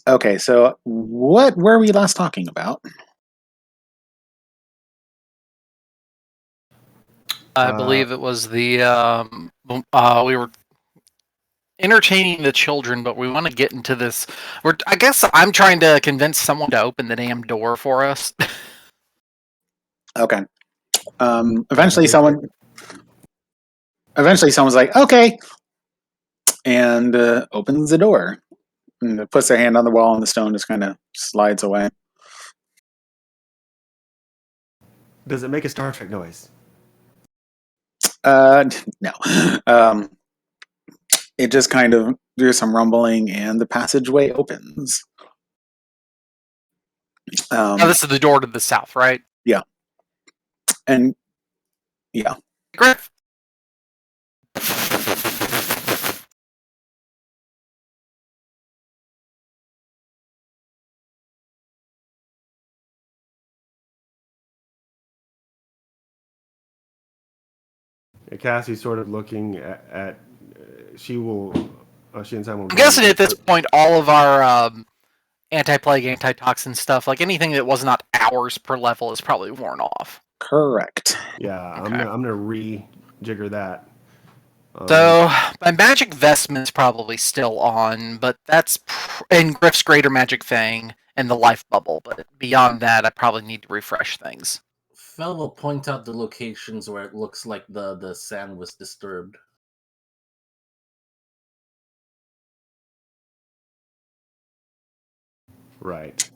Okay, so what were we last talking about? I believe it was the we were entertaining the children, but we want to get into this. I guess I'm trying to convince someone to open the damn door for us. Okay. Eventually, someone's like, "Okay," and opens the door and puts their hand on the wall, and the stone just kind of slides away. Does it make a Star Trek noise? No. It just kind of there's some rumbling, and the passageway opens. This is the door to the south, right? Yeah, and yeah. Griff. Cassie's sort of looking at she will. She and Simon. I'm guessing at this point, all of our anti-plague, antitoxin stuff, like anything that was not hours per level, is probably worn off. Correct. Yeah, Okay. I'm gonna rejigger that. So my magic vestment's probably still on, but that's in Griff's greater magic fang and the life bubble. But beyond that, I probably need to refresh things. Fel will point out the locations where it looks like the sand was disturbed. Right.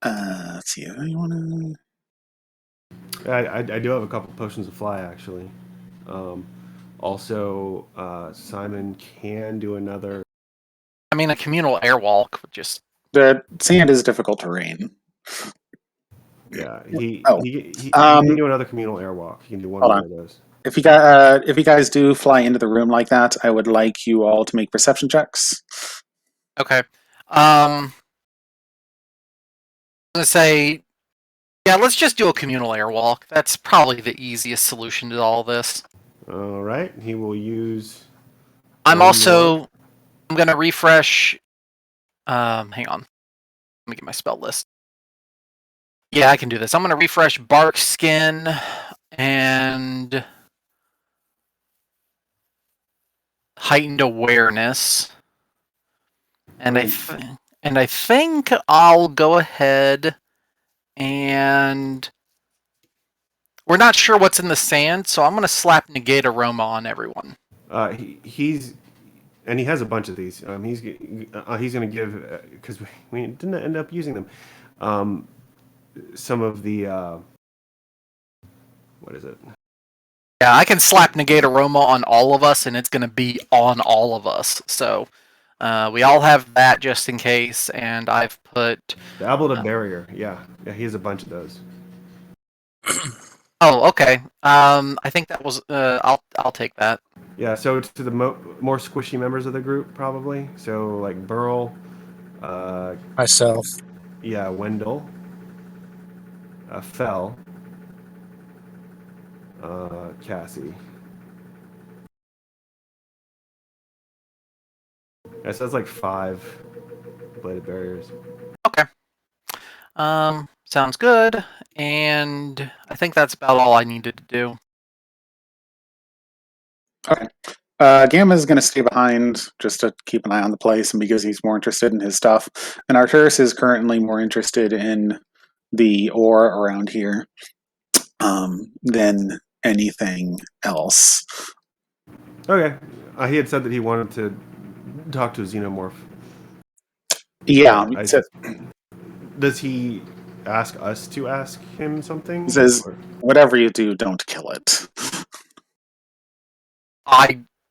Let's see. You want to? I do have a couple potions of fly actually. Also, Simon can do another. I mean, a communal airwalk would just. The sand is difficult terrain. Yeah, he can do another communal airwalk. He can do one more of those. If you guys do fly into the room like that, I would like you all to make perception checks. Okay. I'm gonna say, yeah, let's just do a communal airwalk. That's probably the easiest solution to all this. All right, he will use. I'm gonna refresh. Hang on. Let me get my spell list. Yeah, I can do this. I'm gonna refresh bark skin and heightened awareness, and I think I'll go ahead and we're not sure what's in the sand, so I'm gonna slap negate aroma on everyone. He's and he has a bunch of these. He's gonna give because we didn't end up using them. Some of the what is it? Yeah, I can slap negate aroma on all of us, and it's gonna be on all of us. So we all have that just in case, and I've put the ablative barrier. Yeah, he has a bunch of those. Oh, okay. I think that was. I'll take that. Yeah, so to the more squishy members of the group, probably. So like Burl, myself. Yeah, Wendell, Fel, Cassie. Yeah, so that's like 5 bladed barriers. Okay. Sounds good. And I think that's about all I needed to do. Okay. Gamma is going to stay behind just to keep an eye on the place, and because he's more interested in his stuff. And Arturus is currently more interested in the ore around here than anything else. Okay. He had said that he wanted to talk to a xenomorph. Yeah. Does he ask us to ask him something? He says, whatever you do, don't kill it.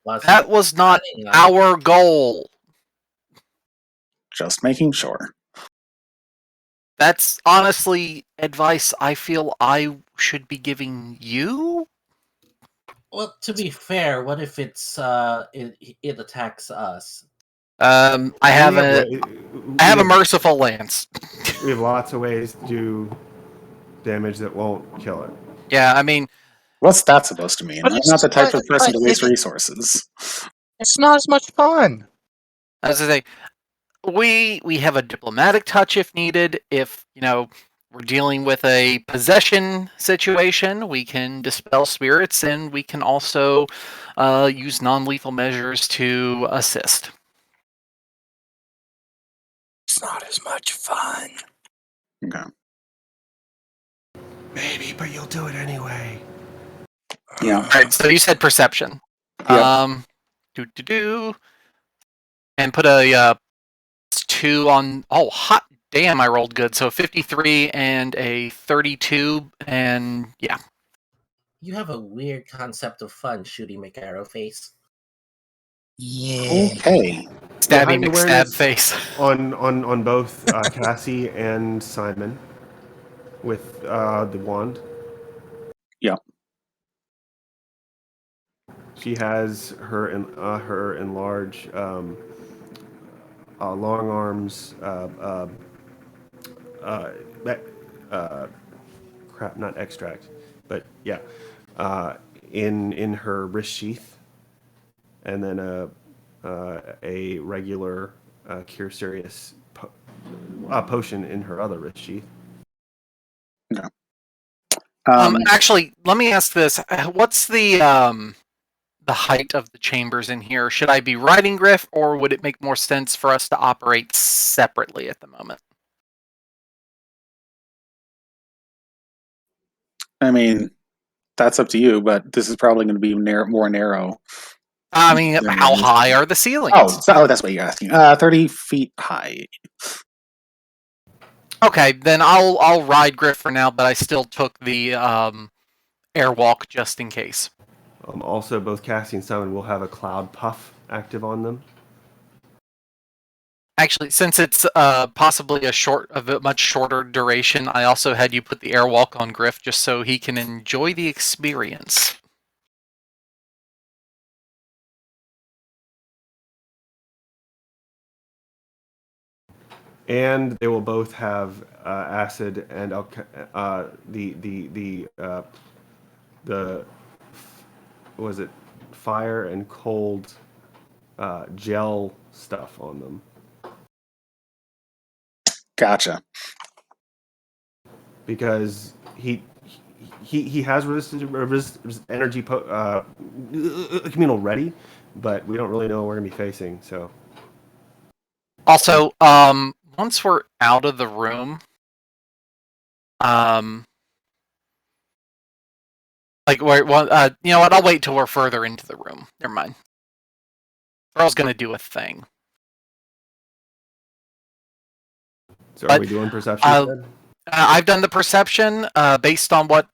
That was not our goal. Just making sure. That's honestly advice I feel I should be giving you. Well, to be fair, what if it's it attacks us? I have a merciful lance. We have lots of ways to do damage that won't kill it. Yeah, I mean, What's that supposed to mean? But I'm it's not the type of person but to waste resources. it's not as much fun. As I say, we have a diplomatic touch if needed. If we're dealing with a possession situation, we can dispel spirits, and we can also use non-lethal measures to assist. It's not as much fun. Okay. Maybe, but you'll do it anyway. Yeah. All right. So you said perception. Yep. And put a 2 on. Oh, hot damn! I rolled good. So 53 and a 32, and yeah. You have a weird concept of fun, Shooty McArrowface. Yeah. Okay. Stabby heightened McStab awareness face. on both Cassie and Simon with the wand. Yep. She has her enlarged long arms. Crap, not extract, but yeah, in her wrist sheath, and then a regular cure serious potion in her other wrist sheath. Okay. Actually, let me ask this: what's the height of the chambers in here? Should I be riding Griff, or would it make more sense for us to operate separately at the moment? I mean, that's up to you, but this is probably going to be more narrow. I mean, how high are the ceilings? Oh, that's what you're asking. 30 feet high. Okay, then I'll ride Griff for now, but I still took the airwalk just in case. Also, both Cassie and Simon will have a cloud puff active on them. Actually, since it's possibly a much shorter duration, I also had you put the airwalk on Griff just so he can enjoy the experience. And they will both have acid and the was it fire and cold gel stuff on them. Gotcha. Because he has energy communal ready, but we don't really know what we're gonna be facing. So Also, once we're out of the room, you know what? I'll wait till we're further into the room. Never mind. Earl's gonna do a thing. So are we doing perception instead? I've done the perception. Based on what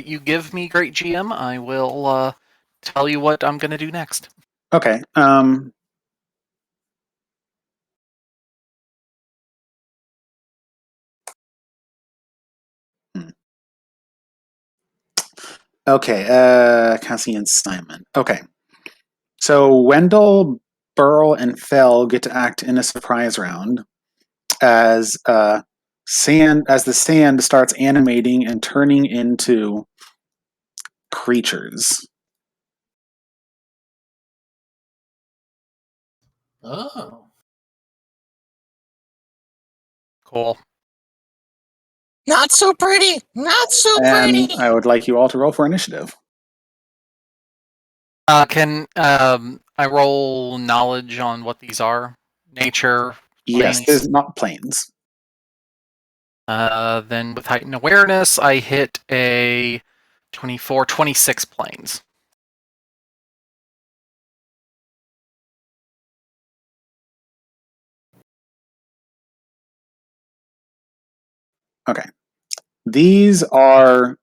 you give me, great GM, I will tell you what I'm going to do next. Okay. Okay. Cassie and Simon. Okay. So Wendell, Burl, and Fell get to act in a surprise round as the sand starts animating and turning into creatures. Oh. Cool. Not so pretty. Not so And pretty. I would like you all to roll for initiative. Can I roll knowledge on what these are? Nature, Yes, planes? there's not planes. Then with heightened awareness, I hit a 24, 26 planes. Okay. These are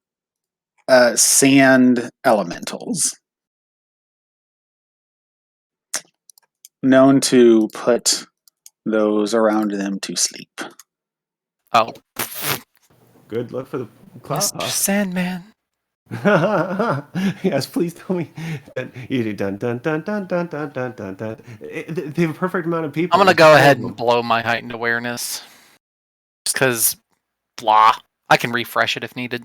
sand elementals, known to put those around them to sleep. Oh, Good luck for the cloud Mr. puff. Sandman. Yes, please tell me that you do dun dun dun dun dun dun dun dun dun. They have a perfect amount of people. I'm gonna go ahead and blow my heightened awareness, just because, blah. I can refresh it if needed.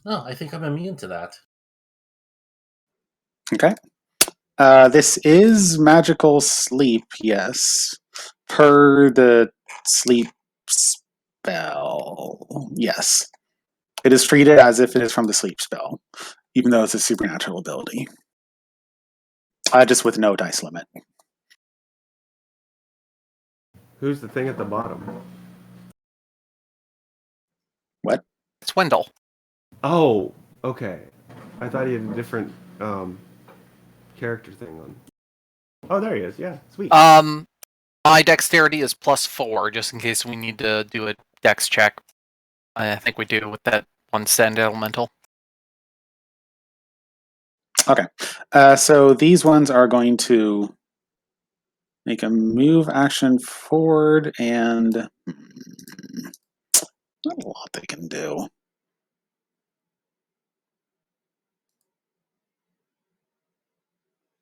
No, I think I'm immune to that. Okay. This is magical sleep, yes. Per the sleep spell. Yes. It is treated as if it is from the sleep spell, even though it's a supernatural ability. Just with no dice limit. Who's the thing at the bottom? What? It's Wendell. Oh, okay. I thought he had a different character thing on. Oh, there he is. Yeah, sweet. My dexterity is +4, just in case we need to do a dex check. I think we do with that one sand elemental. Okay. So these ones are going to make a move action forward and not a lot they can do.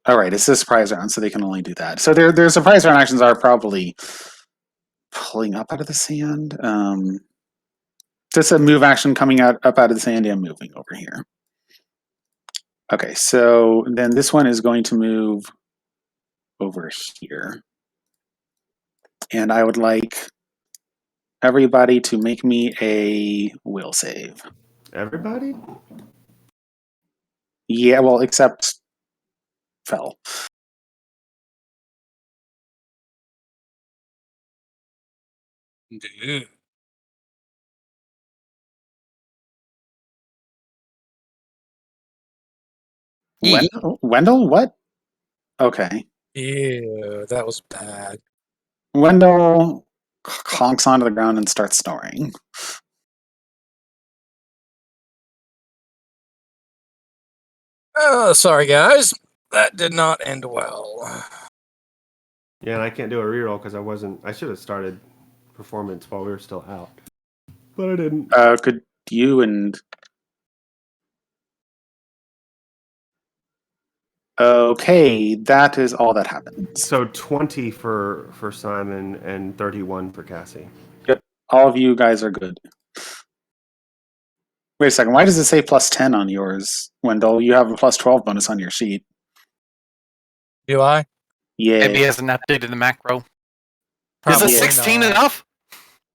All right, it's a surprise round, so they can only do that. So their surprise round actions are probably pulling up out of the sand. Just a move action coming up out of the sand and moving over here. Okay, so then this one is going to move over here. And I would like everybody to make me a will save. Everybody? Yeah, well, except Fell. Dude. Wendell? What? Okay. Ew, that was bad. Wendell honks onto the ground and starts snoring. Oh, sorry, guys. That did not end well. Yeah, and I can't do a reroll because I should have started performance while we were still out. But I didn't. Could you and... Okay, that is all that happens. So 20 for Simon and 31 for Cassie. Yep, all of you guys are good. Wait a second, why does it say +10 on yours, Wendell? You have a +12 bonus on your sheet. Do I? Yeah. Maybe he hasn't updated the macro. Probably Is a 16 not. enough?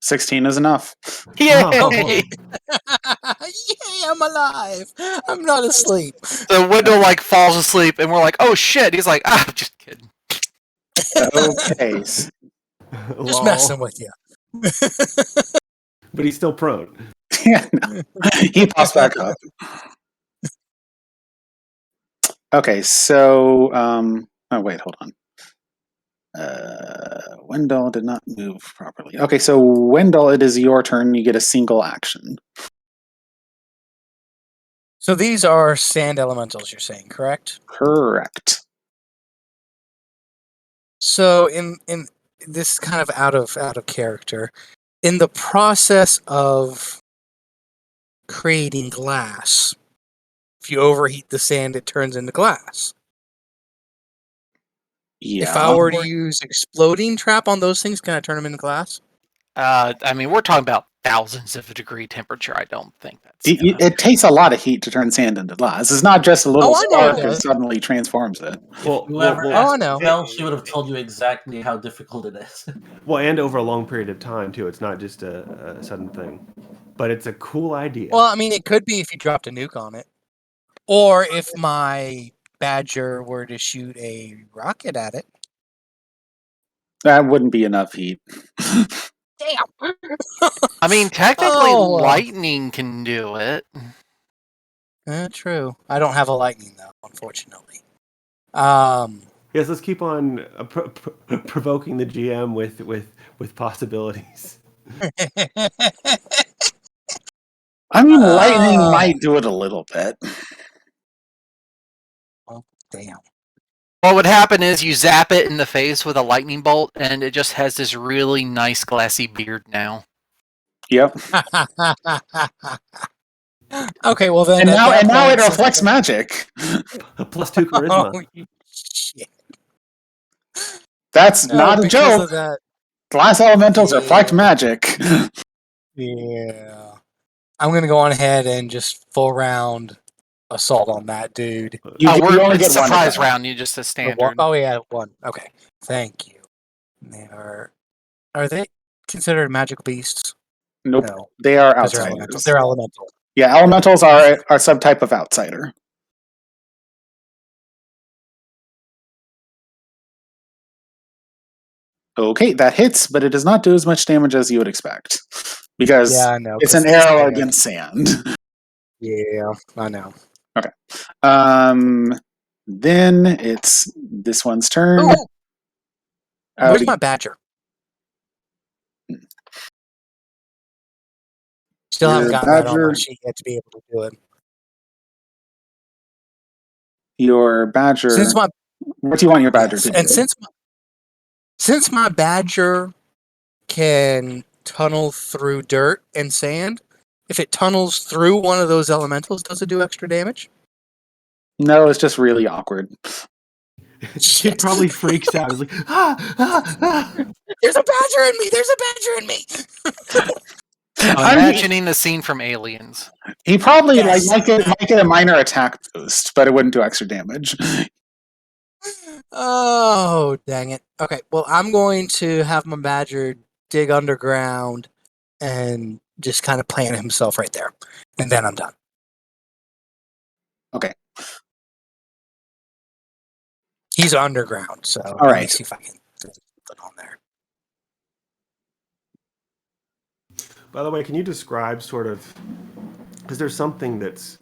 16 is enough. Yay! Oh. Yay, I'm alive. I'm not asleep. So Wendell like falls asleep, and we're like, "Oh shit!" He's like, "Ah, just kidding." Okay. Just Lol. messing with you. But he's still prone. Yeah, no. He pops back up. Okay, so oh wait, hold on. Wendell did not move properly. Okay, so Wendell, it is your turn. You get a single action. So these are sand elementals, you're saying, correct? Correct. So in this is kind of out of character. In the process of creating glass, if you overheat the sand, it turns into glass. Yeah. If I were to use exploding trap on those things, can I turn them into glass? I mean, we're talking about thousands of a degree temperature. I don't think that's. It takes a lot of heat to turn sand into glass. It's not just a little I know it spark that does. suddenly transforms it. Well, Whoever well, Oh, I asked know. Mel, she would have told you exactly how difficult it is. well, and over a long period of time too. It's not just a sudden thing, but it's a cool idea. Well, I mean, it could be if you dropped a nuke on it, or if my Badger were to shoot a rocket at it. That wouldn't be enough heat. Damn. I mean, technically, Oh, well. lightning can do it. True. I don't have a lightning though, unfortunately. Yes, let's keep on provoking the GM with possibilities. I mean, lightning might do it a little bit. Well, damn. What would happen is you zap it in the face with a lightning bolt, and it just has this really nice glassy beard now. Yep. Okay, well then. And at now that point, it since reflects it's- magic. A +2 charisma. Oh, shit. That's No, not a because joke. of that. Glass elementals Yeah. reflect magic. Yeah. I'm gonna go on ahead and just full round assault on that dude. You only It's get one surprise attack. round. You just a Or standard. Oh yeah, one. Okay, thank you. Are they considered magical beasts? Nope. No, They are because outsiders. they're elemental. Yeah, elementals are a subtype of outsider. Okay, that hits, but it does not do as much damage as you would expect. Because Yeah, I know. it's 'cause an it's arrow sand. against sand. Yeah, I know. Then it's this one's turn. Ooh, where's my badger? Still haven't Your gotten that on my badger. sheet yet to be able to do it. Your badger. Since my What do you want your badger to do? and since my badger can tunnel through dirt and sand, if it tunnels through one of those elementals, does it do extra damage? No, it's just really awkward. It probably freaks out. It's like, There's a badger in me. There's a badger in me. I'm I mean, imagining the scene from Aliens. he probably Yes. might get a minor attack boost, but it wouldn't do extra damage. Oh, dang it. Okay, well, I'm going to have my badger dig underground and just kind of plant himself right there. And then I'm done. Okay. He's underground, so All let me right. see if I can put it on there. by the way, can you describe sort of, because there's something that's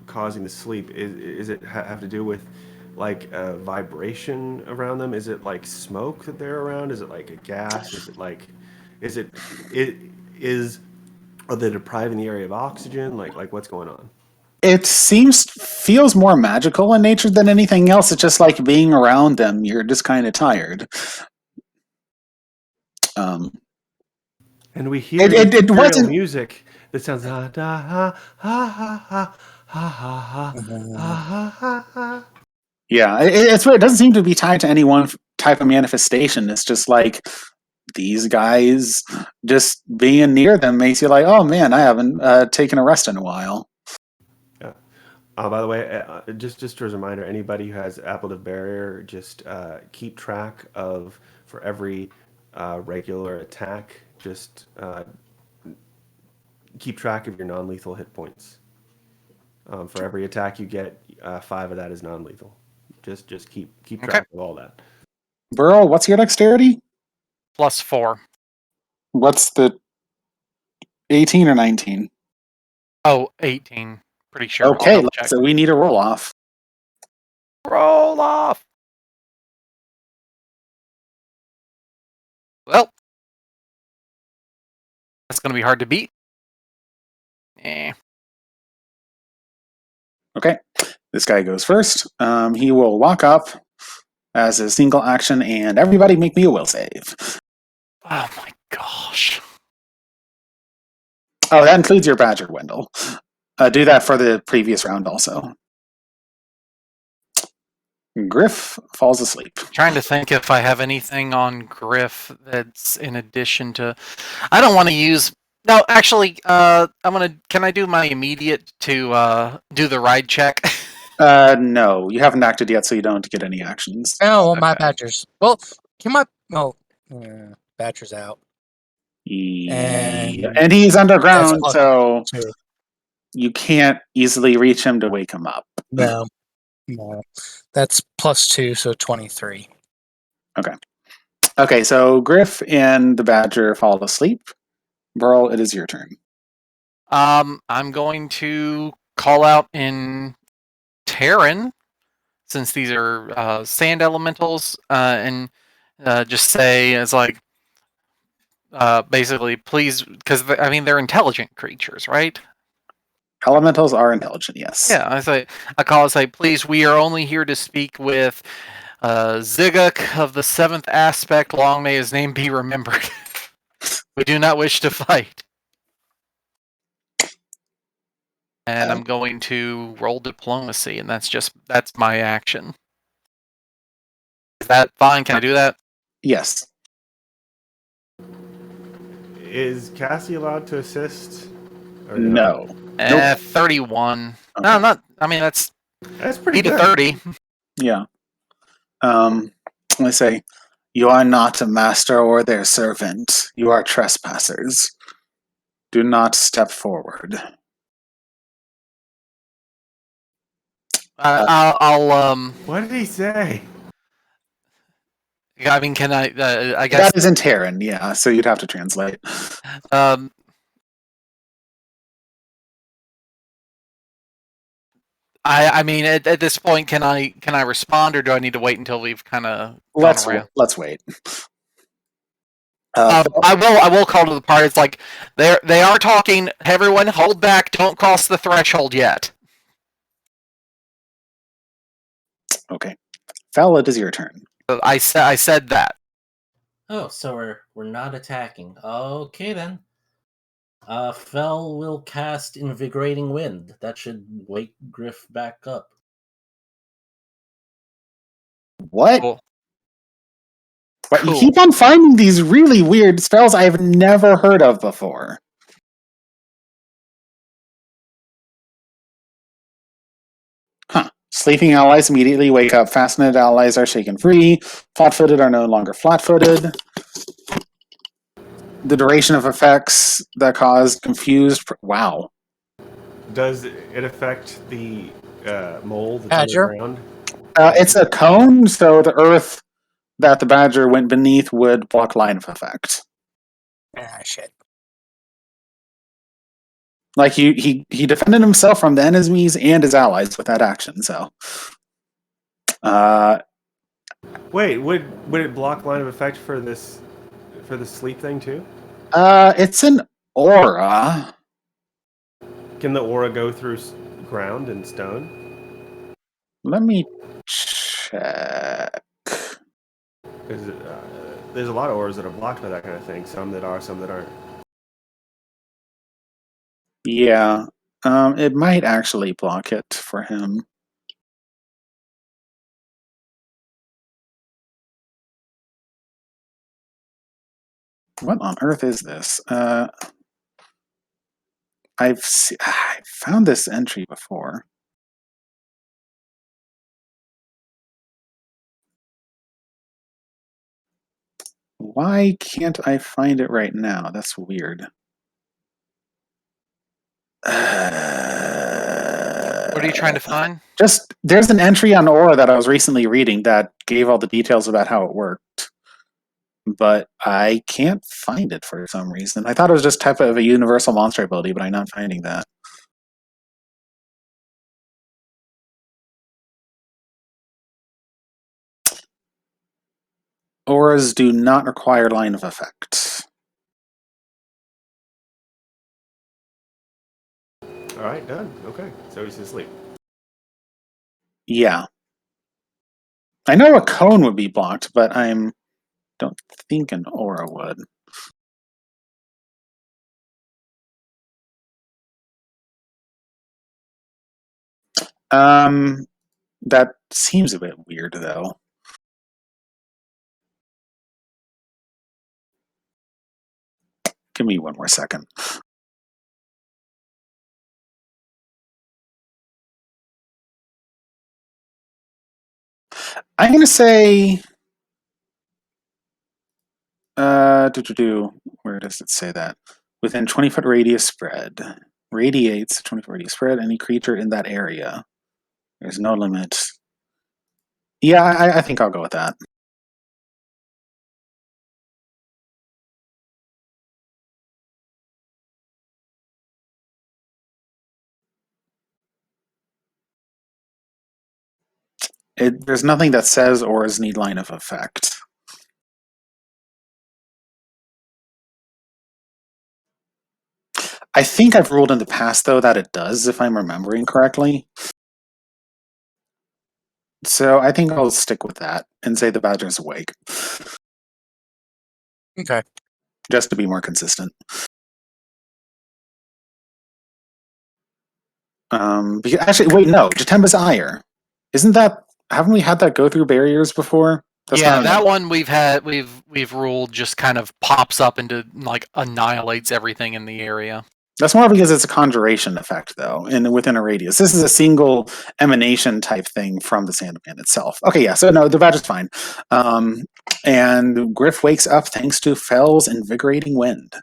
causing the sleep. Is it have to do with like a vibration around them? Is it like smoke that they're around? Is it like a gas? Is it like, are they depriving the area of oxygen? Like what's going on? It feels more magical in nature than anything else. It's just like being around them. You're just kind of tired. And we hear It ethereal wasn't. music that sounds ha da ha ha ha ha ha ha ha ha ha ha. Yeah, it's weird. It doesn't seem to be tied to any one type of manifestation. It's just like these guys just being near them makes you like, oh man, I haven't taken a rest in a while. Yeah. By the way, just as a reminder, anybody who has Appletive Barrier, just keep track of, for every regular attack, just keep track of your non-lethal hit points. For every attack you get, 5 of that is non-lethal. Just keep track of all that. Burl, what's your dexterity? +4. What's the 18 or 19? Oh, 18. Pretty sure. I'll Okay, double check. so we need a roll off. Roll off. Well, that's going to be hard to beat. Okay, this guy goes first. He will walk up as a single action, and everybody make me a will save. Oh my gosh. Oh, that includes your badger, Wendell. Do that for the previous round also. Griff falls asleep. Trying to think if I have anything on Griff that's in addition to. I don't want to use. No, actually, I'm gonna. Can I do my immediate to do the ride check? No, you haven't acted yet, so you don't get any actions. Oh, well, my Okay. badgers. Well, can my badger's out. And he's underground, That's so +2. you can't easily reach him to wake him up. No, that's +2, so 23. Okay, so Griff and the badger fall asleep. Burl, it is your turn. I'm going to call out in Terran, since these are sand elementals, and just say it's like basically, please, because I mean they're intelligent creatures, right? Elementals are intelligent, yes. Yeah, I call and say, please, we are only here to speak with Ziguk of the 7th aspect. Long may his name be remembered. We do not wish to fight. And I'm going to roll diplomacy, and that's my action. Is that fine? Can I do that? Yes. Is Cassie allowed to assist Or No. Nope. 31. Okay. No, not. I mean, that's pretty 8 to good. 30. Yeah. Let's say, you are not a master or their servant. You are trespassers. Do not step forward. I'll What did he say? I mean, can I? I guess. That is in Terran, yeah. So you'd have to translate. I mean, at this point, can I respond, or do I need to wait until we've kind of gone around? Let's wait. I will call to the party. It's like they are talking. Everyone, hold back! Don't cross the threshold yet. Okay, Fel, it is your turn. I said that. Oh, so we're not attacking. Okay then. Fel will cast Invigorating Wind. That should wake Griff back up. What? Cool. But Cool. you keep on finding these really weird spells I've never heard of before. Huh. Sleeping allies immediately wake up. Fascinated allies are shaken free. Flat-footed are no longer flat-footed. The duration of effects that cause confused... Wow. Does it affect the mole that's Badger? on the ground? It's a cone, so the earth that the badger went beneath would block line of effect. Ah, shit. Like he defended himself from the enemies and his allies with that action. So, Wait, would it block line of effect for the sleep thing too? it's an aura. Can the aura go through ground and stone? Let me check. Because there's a lot of auras that are blocked by that kind of thing. Some that are, some that aren't. Yeah, it might actually block it for him. What on earth is this? I found this entry before. Why can't I find it right now? That's weird. What are you trying to find? Just there's an entry on Aura that I was recently reading that gave all the details about how it worked, but I can't find it for some reason. I thought it was just type of a universal monster ability, but I'm not finding that. Auras do not require line of effect. All right, done. Okay, so he's asleep. Yeah. I know a cone would be blocked, but don't think an aura would. That seems a bit weird though. Give me one more second. I'm gonna say where does it say that? Within 20-foot radius spread. Radiates 20-foot radius spread, any creature in that area. There's no limit. Yeah, I think I'll go with that. There's nothing that says auras need line of effect. I think I've ruled in the past, though, that it does, if I'm remembering correctly. So I think I'll stick with that and say the badger's awake. Okay. Just to be more consistent. Actually, wait, no. Jatemba's ire. Isn't that... Haven't we had that go through barriers before? Yeah, that one we've ruled just kind of pops up into like annihilates everything in the area. That's more because it's a conjuration effect, though, within a radius. This is a single emanation type thing from the Sandman itself. Okay, yeah, so no, the badge is fine. And Griff wakes up thanks to Fell's invigorating wind.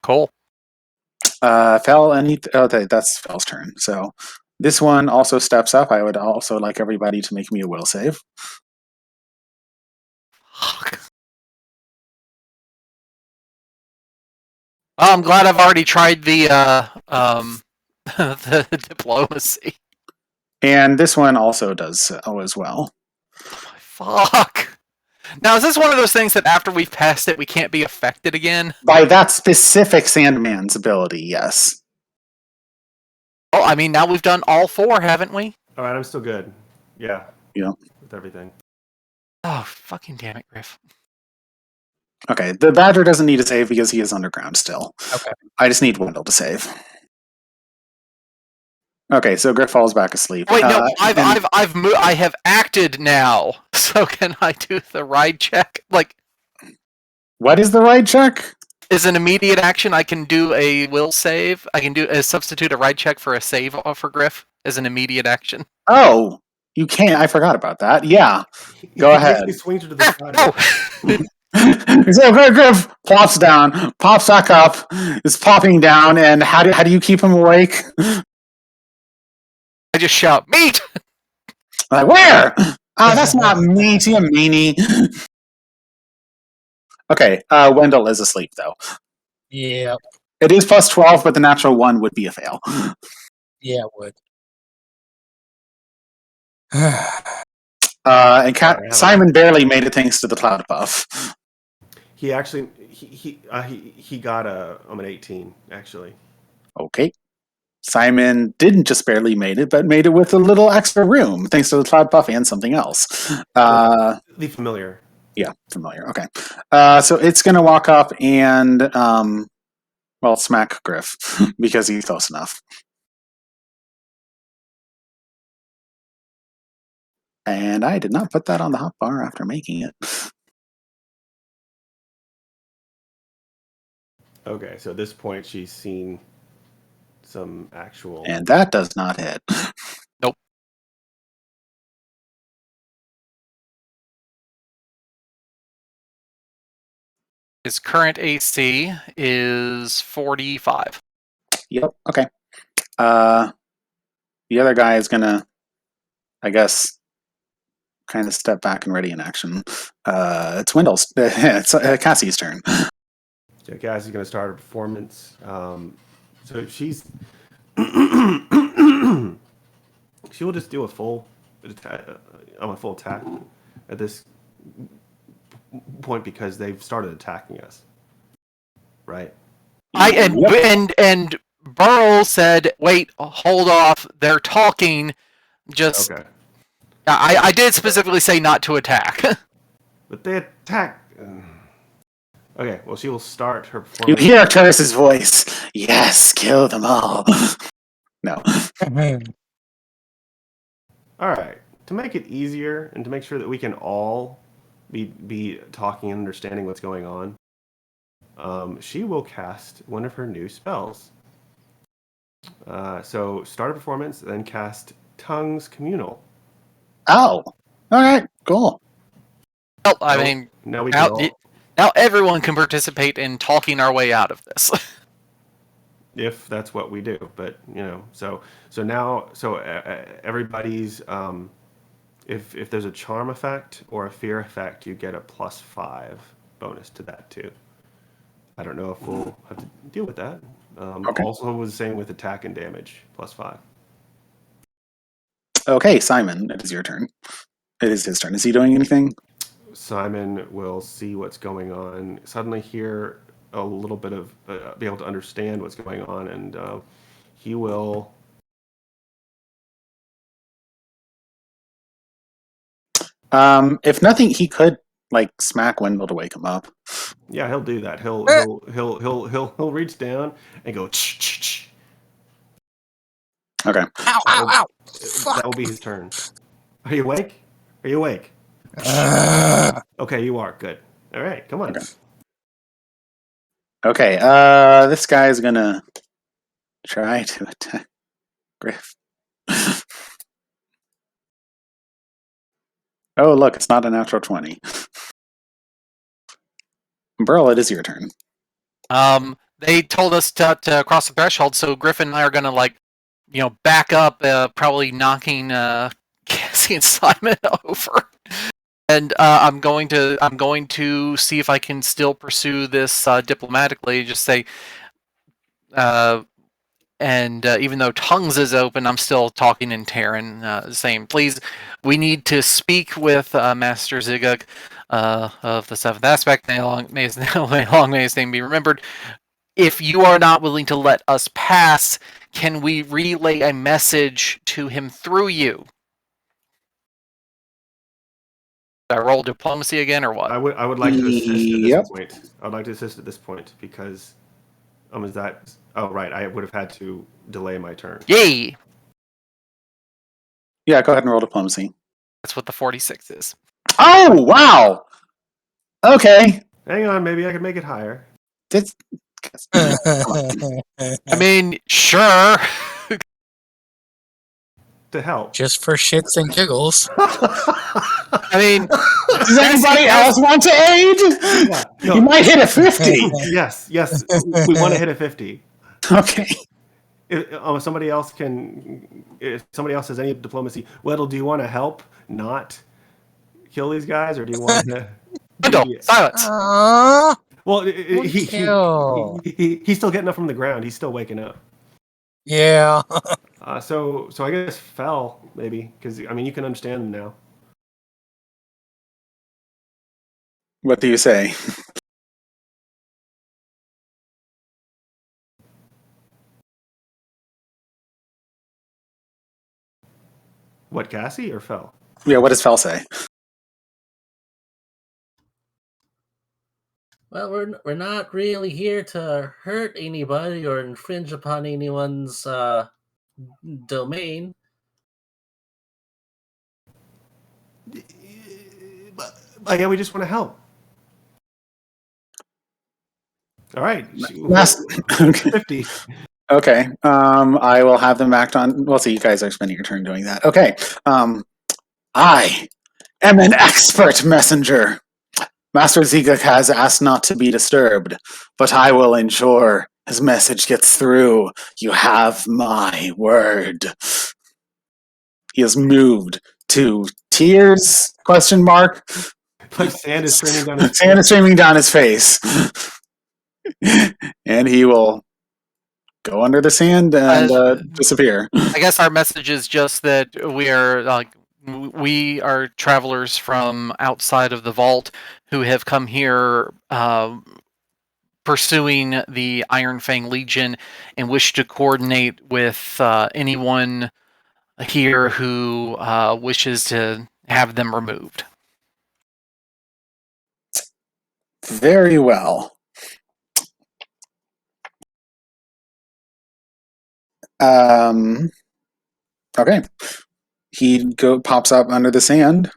Cool. Fell, okay, that's Fell's turn. So this one also steps up. I would also like everybody to make me a will save. Fuck. Oh, I'm glad I've already tried the the diplomacy. And this one also does so as well. Fuck. Now, is this one of those things that after we've passed it, we can't be affected again? By that specific Sandman's ability, yes. Oh, I mean, now we've done all 4, haven't we? All right, I'm still good. Yeah. Yeah. With everything. Oh, fucking damn it, Griff. Okay, the Badger doesn't need to save because he is underground still. Okay. I just need Wendell to save. Okay, so Griff falls back asleep. Wait, no, I have acted now. So can I do the ride check? Like, what is the ride check? is an immediate action. I can do a will save. I can do substitute a ride check for a save for Griff as an immediate action. Oh, you can't. I forgot about that. Yeah, go ahead. He swings her to the side. So Griff plops down, pops back up, is popping down, and how do you keep him awake? I just shout, meat! Like, where? That's not meat, you meanie. Okay, Wendell is asleep, though. Yeah. It is plus 12, but the natural 1 would be a fail. Yeah, it would. And Simon barely made it thanks to the cloud buff. He actually he got an 18 actually. Okay. Simon didn't just barely made it, but made it with a little extra room thanks to the cloud buff and something else. The familiar. Yeah, familiar. Okay. So it's going to walk up and, smack Griff because he's close enough. And I did not put that on the hotbar after making it. Okay, so at this point she's seen some actual... And that does not hit. Nope. His current AC is 45. Yep, okay. The other guy is going to, I guess, kind of step back and ready in action. It's Wendell's. It's Cassie's turn. So Cassie's going to start her performance. So she's... she will just do a full attack at this point because they've started attacking us. Right? And Burl said, wait, hold off. They're talking. Just... Okay. I did specifically say not to attack. But they attack... Okay, well, she will start her You performance. hear Arcturus' voice. Yes, kill them all. No. All right. To make it easier and to make sure that we can all be talking and understanding what's going on, she will cast one of her new spells. So start a performance, then cast Tongues Communal. Oh. All right, cool. Well, I mean, now we can all... Now everyone can participate in talking our way out of this. If that's what we do, but so now everybody's if there's a charm effect or a fear effect, you get a +5 bonus to that too. I don't know if we'll have to deal with that. Okay. Also was the same with attack and damage, +5. Okay, Simon, it is your turn. It is his turn. Is he doing anything? Simon will see what's going on, suddenly hear a little bit of, be able to understand what's going on, and he will... If nothing, he could smack Wendell to wake him up. Yeah, he'll do that. He'll reach down and go. Okay. Ow! Ow! Ow! Fuck. That will be his turn. Are you awake? Are you awake? Ah. Okay, you are. Good. All right, come on. Okay, this guy's gonna try to attack Griff. Oh, look, it's not a natural 20. Burl, it is your turn. They told us to cross the threshold, so Griffin and I are gonna back up, probably knocking Cassie and Simon over. And I'm going to see if I can still pursue this diplomatically. Just say, and even though tongues is open, I'm still talking in Terran, saying, "Please, we need to speak with Master Zigug of the Seventh Aspect. May long may his name be remembered. If you are not willing to let us pass, can we relay a message to him through you?" Did I roll diplomacy again, or what? I would like to assist at Yep. this point. I would like to assist at this point because, is that? Oh, right. I would have had to delay my turn. Yay! Yeah, go ahead and roll diplomacy. That's what the 46 is. Oh, wow! Okay. Hang on, maybe I could make it higher. That's, I mean, sure. To help. Just for shits and giggles. I mean, does anybody else want to aid? Yeah. You might hit a 50. Yes. We want to hit a 50. Okay. If somebody else has any diplomacy, Weddle, do you want to help not kill these guys, or do you want to? Wendell, silence. Aww. Well, Kill. he's still getting up from the ground. He's still waking up. Yeah. So I guess Fell maybe, because you can understand them now. What do you say? What, Cassie or Fell? Yeah, what does Fel say? Well, we're not really here to hurt anybody or infringe upon anyone's domain. Yeah, we just want to help. All right. Okay. 50. Okay. I will have them act on. Well, see, you guys are spending your turn doing that. Okay. I am an expert messenger. Master Zigak has asked not to be disturbed, but I will ensure his message gets through. You have my word. He is moved to tears? Question mark. Like sand is streaming down his Sand is streaming down his face. And he will go under the sand and disappear. I guess our message is just that we are travelers from outside of the vault who have come here pursuing the Ironfang Legion and wish to coordinate with anyone here who wishes to have them removed. Very well. Okay. He pops up under the sand,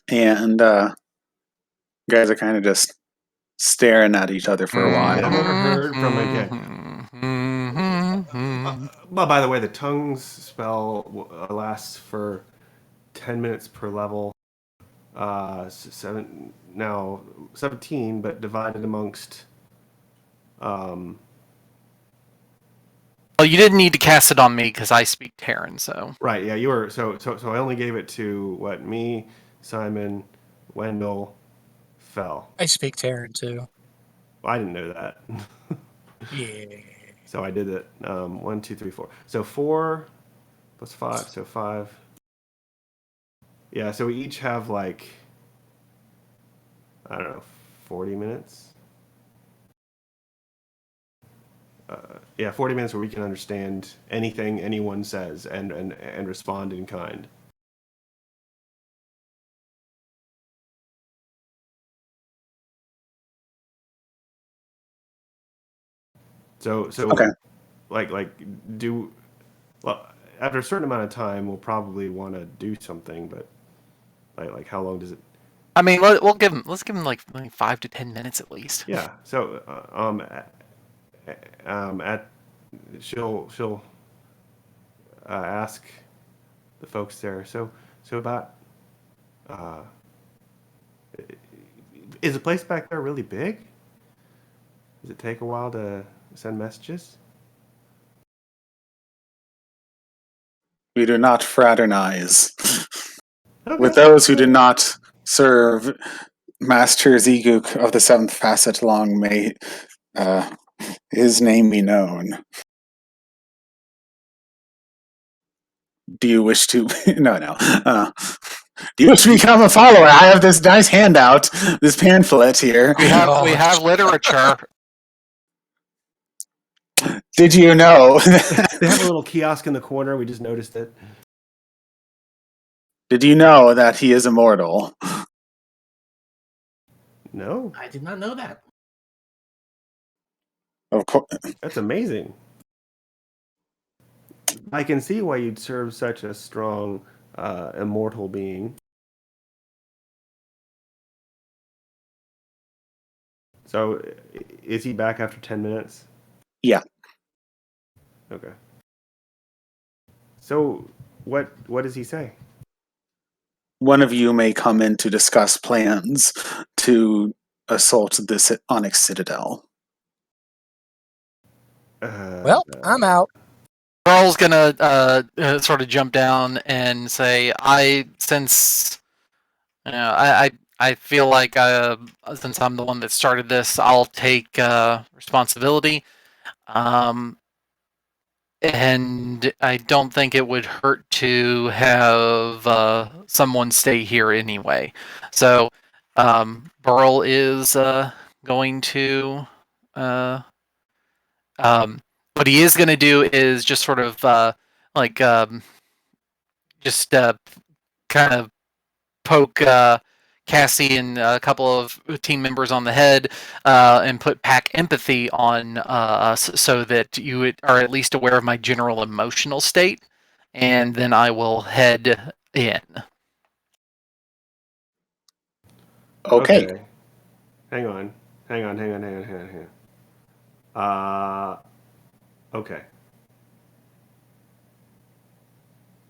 and guys are kind of just staring at each other for a while. Never heard from Well, by the way, the tongues spell lasts for 10 minutes per level. 17, but divided amongst. Well, you didn't need to cast it on me because I speak Terran, so. Right, yeah, you were. So I only gave it to me, Simon, Wendell, Fell. I speak Terran too. Well, I didn't know that. Yeah. So I did it. 1, 2, 3, 4. So 4 plus 5, so 5. Yeah, so we each have I don't know, 40 minutes. 40 minutes where we can understand anything anyone says and respond in kind. So Okay. after a certain amount of time, we'll probably want to do something. But like how long does it? I mean, let's give him like 5 to 10 minutes at least. Yeah. So at she'll ask the folks there. So about is the place back there really big? Does it take a while to send messages? We do not fraternize Okay. with those who do not serve Master Zeguk of the Seventh Facet. Long may his name be known. Do you wish to? No. Do you wish to become a follower? I have this nice handout, this pamphlet here. We have literature. Did you know? They have a little kiosk in the corner. We just noticed it. Did you know that he is immortal? No, I did not know that. Of course. that's amazing. I can see why you'd serve such a strong, immortal being. So, is he back after 10 minutes? Yeah. Okay. So, what does he say? One of you may come in to discuss plans to assault this Onyx Citadel. Well, I'm out. Carl's gonna sort of jump down and say, since I feel like since I'm the one that started this, I'll take responsibility. And I don't think it would hurt to have someone stay here anyway. So Burl is going to. What he is going to do is just sort of just kind of poke Cassie and a couple of team members on the head and put pack empathy on us so that you are at least aware of my general emotional state, and then I will head in. Okay. Hang on. Okay.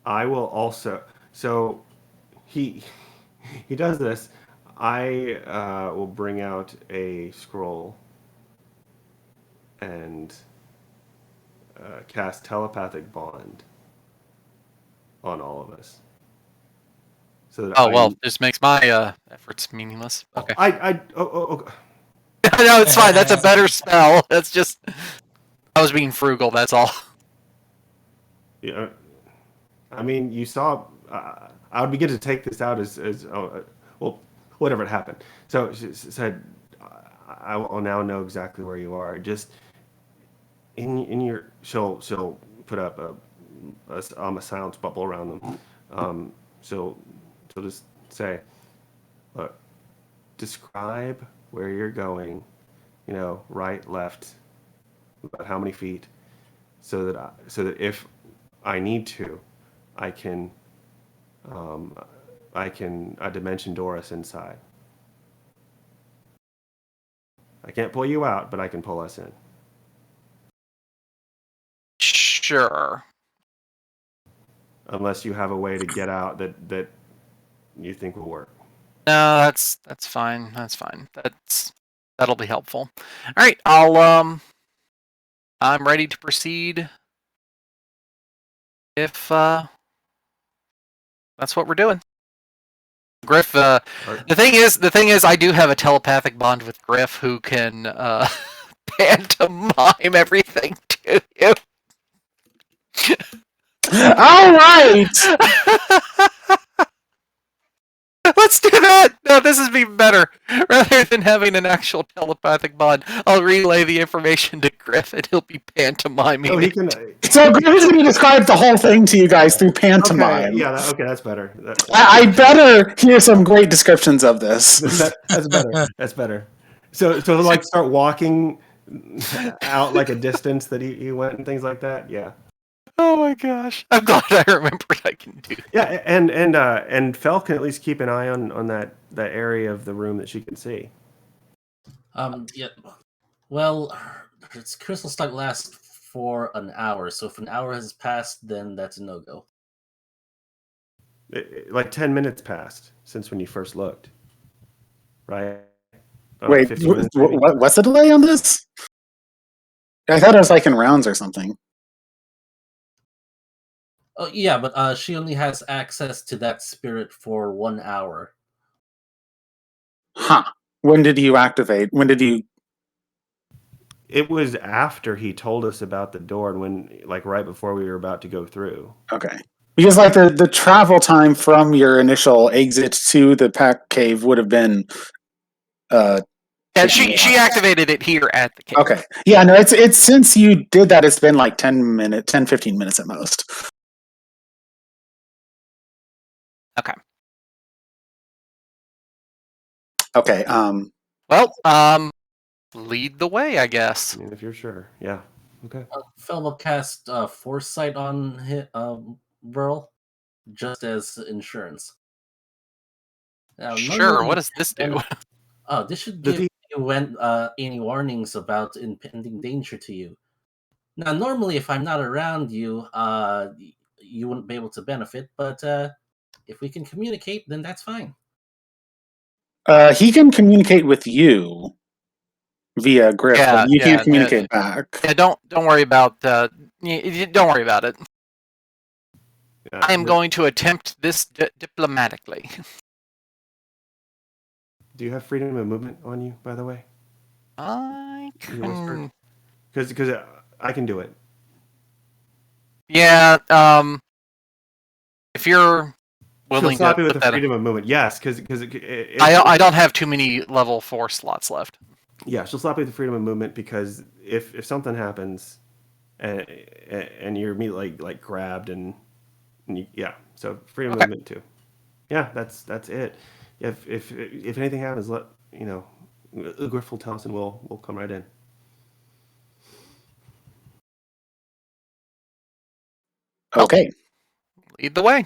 I will also. So he does this. I will bring out a scroll and cast telepathic bond on all of us. So that This makes my efforts meaningless. Okay. Okay. No, it's fine. That's a better spell. That's just I was being frugal. That's all. Yeah. I mean, you saw. I would begin to take this out as well, whatever had happened. So she said, "I will now know exactly where you are. Just in your." She'll put up a silence bubble around them. She'll just say, "Look, describe where you're going. You know, right, left, about how many feet, so that if I need to, I can dimension door us inside. I can't pull you out, but I can pull us in." Sure. Unless you have a way to get out that you think will work. No, that's fine. That's fine. That'll be helpful. All right, I'm ready to proceed. If that's what we're doing. Griff, the thing is, I do have a telepathic bond with Griff, who can pantomime everything to you. All right. Let's do that! No, this is even better. Rather than having an actual telepathic bond, I'll relay the information to Griff and he'll be pantomiming. Oh, he can. So Griff is going to describe the whole thing to you guys through pantomime. Okay, yeah, that's better. I better hear some great descriptions of this. That's better. That's better. So like start walking out like a distance that he went and things like that. Yeah. Oh my gosh! I'm glad I remembered I can do. Yeah, and Fel can at least keep an eye on that area of the room that she can see. Yeah. Well, its crystal stock lasts for an hour, so if an hour has passed, then that's a no-go. Like 10 minutes passed since when you first looked, right? Wait, 15 minutes maybe? what's the delay on this? I thought it was like in rounds or something. Oh yeah, but she only has access to that spirit for 1 hour. Huh. When did you activate? When did you? It was after he told us about the door and when, like, right before we were about to go through. Okay. Because like the travel time from your initial exit to the pack cave would have been Yeah, taking a she while. activated it here at the cave. Okay. Yeah, no, it's since you did that, it's been like 15 minutes at most. Okay. Okay. Well, lead the way, I guess. I mean, if you're sure. Yeah. Okay. Fel will cast Foresight on Burl, just as insurance. Now, Sure. normally, What does this do? this should The give you when any warnings about impending danger to you. Now, normally, if I'm not around you, you wouldn't be able to benefit. But if we can communicate, then that's fine. He can communicate with you via Griff, but Yeah, you can't yeah, communicate back. Yeah, don't worry about don't worry about it. I am going to attempt this diplomatically. Do you have freedom of movement on you, by the way? I You whispered? can. Because I can do it. Yeah. If you're She'll willing slap to you with put the that, freedom of movement. Yes, because I don't have too many level 4 slots left. Yeah, she'll slap you with the freedom of movement because if something happens, and you're immediately like grabbed and you, yeah, so freedom of movement too. Yeah, that's it. If anything happens, let you know. Griff will tell us, and we'll come right in. Okay. Lead the way.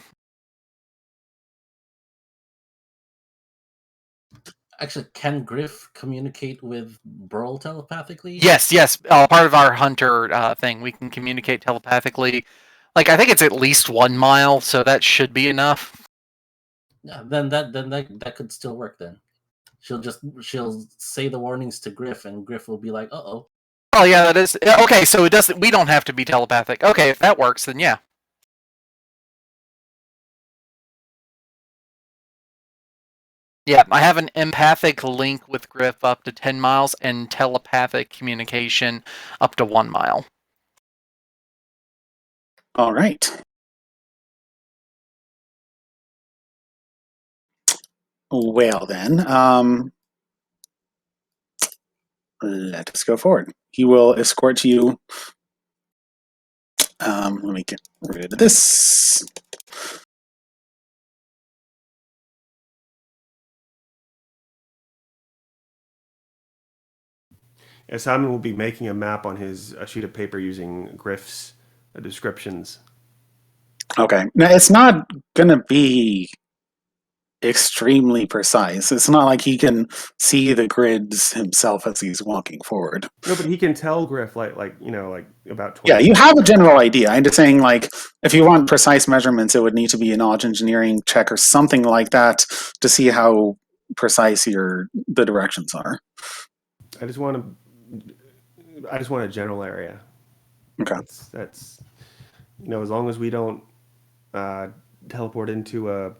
Actually, can Griff communicate with Burl telepathically? Yes. Part of our hunter thing, we can communicate telepathically. Like I think it's at least 1 mile, so that should be enough. Yeah, then that could still work. Then she'll say the warnings to Griff, and Griff will be like, "Uh-oh." Oh yeah, that is okay. So it doesn't. We don't have to be telepathic. Okay, if that works, then yeah. Yeah, I have an empathic link with Griff up to 10 miles and telepathic communication up to 1 mile. All right. Well then, let us go forward. He will escort you. Let me get rid of this. And Simon will be making a map on his sheet of paper using Griff's descriptions. Okay. Now it's not gonna be extremely precise. It's not like he can see the grids himself as he's walking forward. No, but he can tell Griff like about 20. Yeah, you have a general idea. I'm just saying, like, if you want precise measurements, it would need to be a knowledge engineering check or something like that to see how precise the directions are. I just want a general area. Okay. That's as long as we don't teleport into a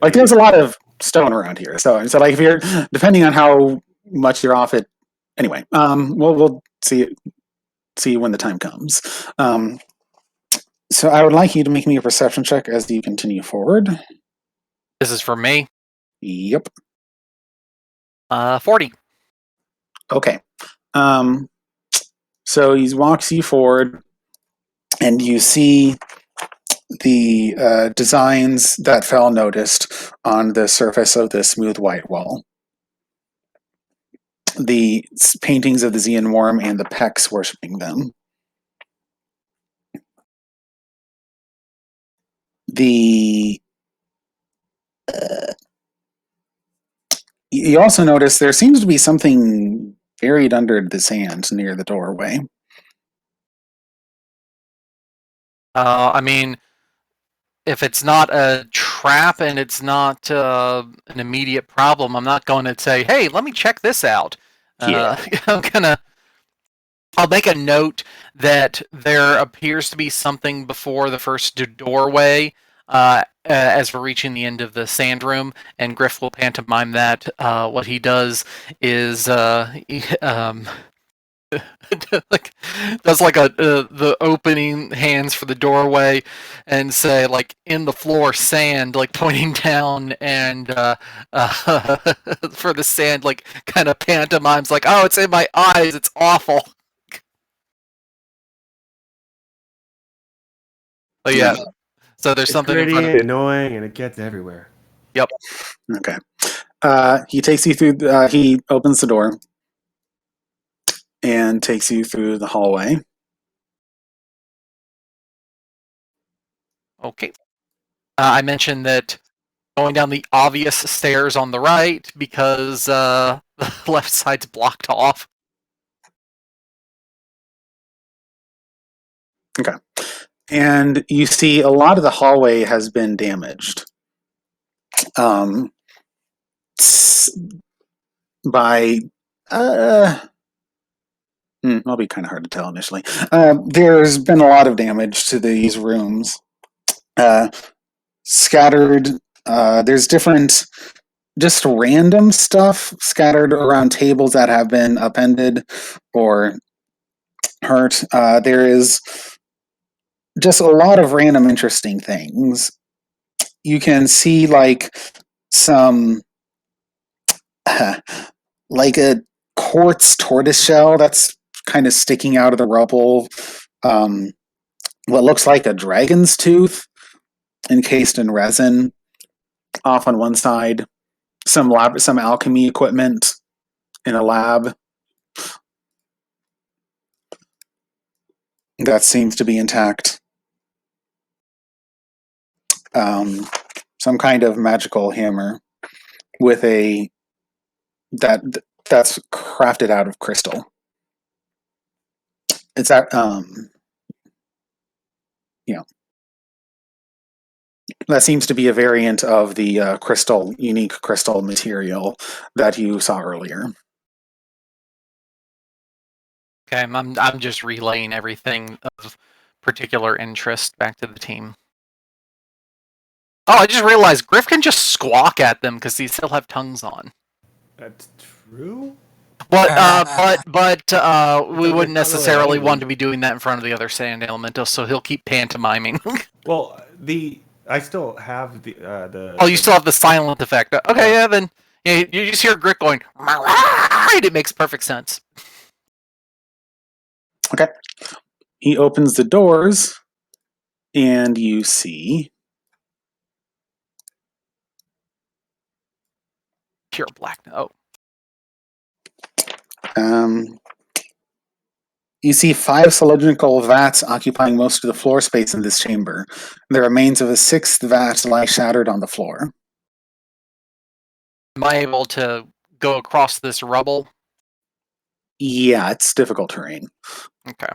like there's a lot of stone around here, so like if you're depending on how much you're off it. Anyway, we'll see when the time comes. So I would like you to make me a perception check as you continue forward. This is for me. Yep. 40. Okay. So he walks you forward, and you see the designs that Fel noticed on the surface of the smooth white wall. The paintings of the Xeon Worm and the Pecs worshipping them. The you also notice there seems to be something buried under the sand near the doorway. I mean, if it's not a trap and it's not an immediate problem, I'm not going to say, "Hey, let me check this out." Yeah. I'll make a note that there appears to be something before the first doorway as we're reaching the end of the sand room, and Griff will pantomime that. What he does is like does like the opening hands for the doorway and say like in the floor sand, like pointing down, and for the sand like kind of pantomimes like, oh, it's in my eyes, it's awful. But yeah, so there's It's something in gritty front of. and annoying, and it gets everywhere. Yep. Okay. He takes you through. He opens the door and takes you through the hallway. Okay. I mentioned that going down the obvious stairs on the right because the left side's blocked off. Okay. And you see a lot of the hallway has been damaged. By It'll be kind of hard to tell initially. There's been a lot of damage to these rooms. Scattered. There's different, just random stuff scattered around tables that have been upended or hurt. There is just a lot of random interesting things. You can see like some like a quartz tortoise shell that's kind of sticking out of the rubble. What looks like a dragon's tooth encased in resin off on one side. Some alchemy equipment in a lab that seems to be intact. Some kind of magical hammer with that's crafted out of crystal. It's that that seems to be a variant of the unique crystal material that you saw earlier. Okay, I'm just relaying everything of particular interest back to the team. Oh, I just realized Griff can just squawk at them because they still have tongues on. That's true. But we wouldn't necessarily audible. want to be doing that in front of the other sand elemental, so he'll keep pantomiming. Well, I still have the Oh, you still have the silent effect. Okay, yeah, then you just hear Griff going, and it makes perfect sense. Okay. He opens the doors, and you see Pure black. Oh, you see 5 cylindrical vats occupying most of the floor space in this chamber. The remains of a 6th vat lie shattered on the floor. am I able to go across this rubble? Yeah, it's difficult terrain. Okay.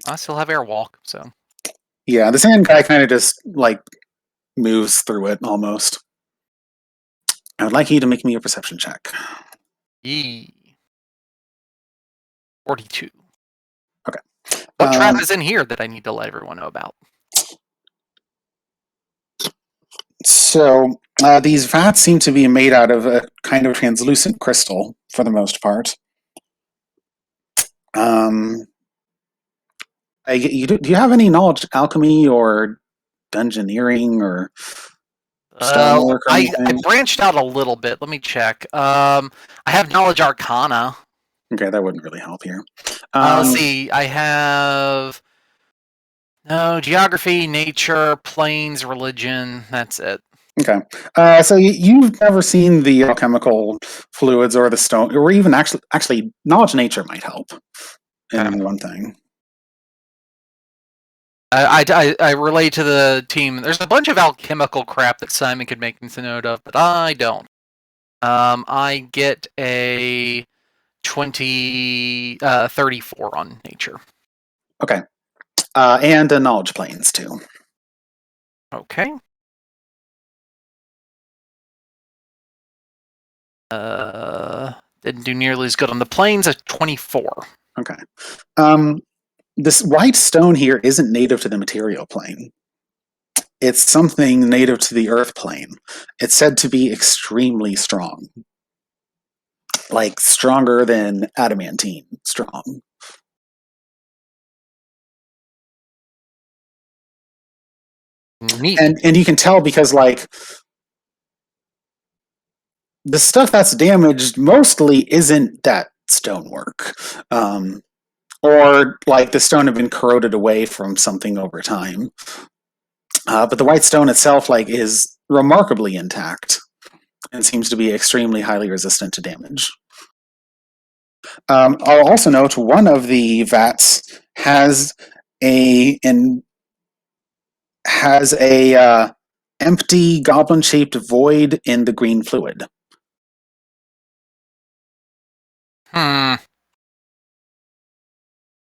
I still have airwalk, so. Yeah, the sand guy kind of just like moves through it almost. I would like you to make me a perception check. 42. Okay. What trap is in here that I need to let everyone know about? So these vats seem to be made out of a kind of translucent crystal for the most part. Do you have any knowledge of alchemy or dungeoneering or stonework or I anything? branched out a little bit. Let me check. I have knowledge arcana. Okay, that wouldn't really help here. Let's see. I have geography, nature, planes, religion. That's it. Okay, so you've never seen the alchemical fluids or the stone, or even actually knowledge of nature might help in Okay. one thing. I relate to the team. There's a bunch of alchemical crap that Simon could make me note of, but I don't. I get a 34 on nature. Okay. And a knowledge planes too. Okay. Didn't do nearly as good on the planes. A 24. Okay. This white stone here isn't native to the material plane. It's something native to the earth plane. It's said to be extremely strong. Like stronger than adamantine strong. Neat. And you can tell because like the stuff that's damaged mostly isn't that stonework. Or like the stone had been corroded away from something over time. But the white stone itself like is remarkably intact and seems to be extremely highly resistant to damage. I'll also note one of the vats has a empty goblin-shaped void in the green fluid.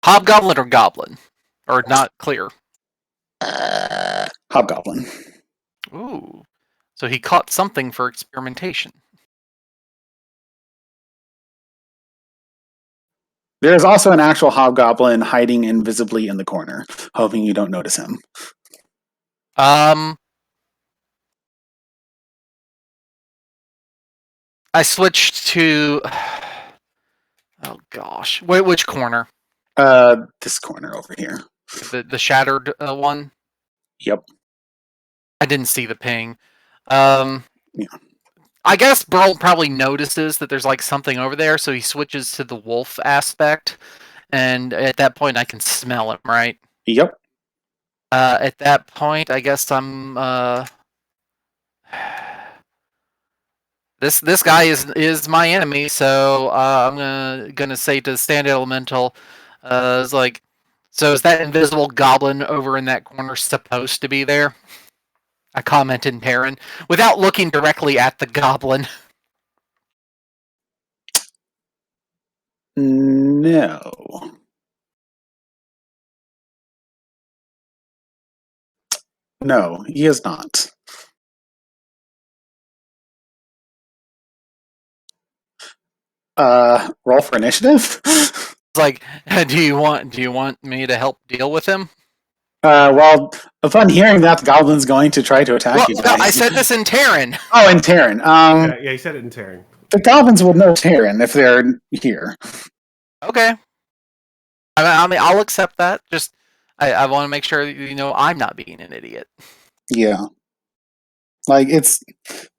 Hobgoblin or goblin? Or not clear? Hobgoblin. Ooh. So he caught something for experimentation. There is also an actual hobgoblin hiding invisibly in the corner, hoping you don't notice him. I switched to. Oh gosh, wait, which corner? This corner over here. The shattered one. Yep. I didn't see the ping. Yeah. I guess Burl probably notices that there's like something over there, so he switches to the wolf aspect, and at that point I can smell him, right? Yep. At that point, I guess I'm. This guy is my enemy, so I'm gonna say to the stand elemental, it's like, so is that invisible goblin over in that corner supposed to be there? I commented in Terran without looking directly at the goblin. No. No, he is not. Roll for initiative? It's like, do you want me to help deal with him? Well, upon hearing that, the goblin's going to try to attack you No, guys. I said this in Terran. Oh, in Terran. Yeah, he said it in Terran. The goblins will know Terran if they're here. Okay. I mean, I'll accept that. Just, I want to make sure that you know I'm not being an idiot. Yeah. Like,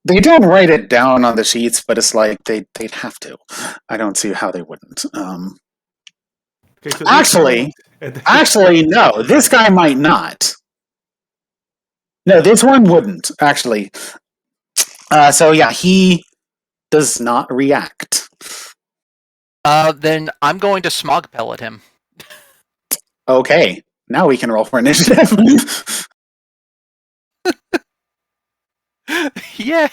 they don't write it down on the sheets, but it's like they'd have to. I don't see how they wouldn't. Okay, so Actually, no. This guy might not. No, this one wouldn't, actually. So yeah, he does not react. Then I'm going to smog pellet him. Okay, now we can roll for initiative. Yay!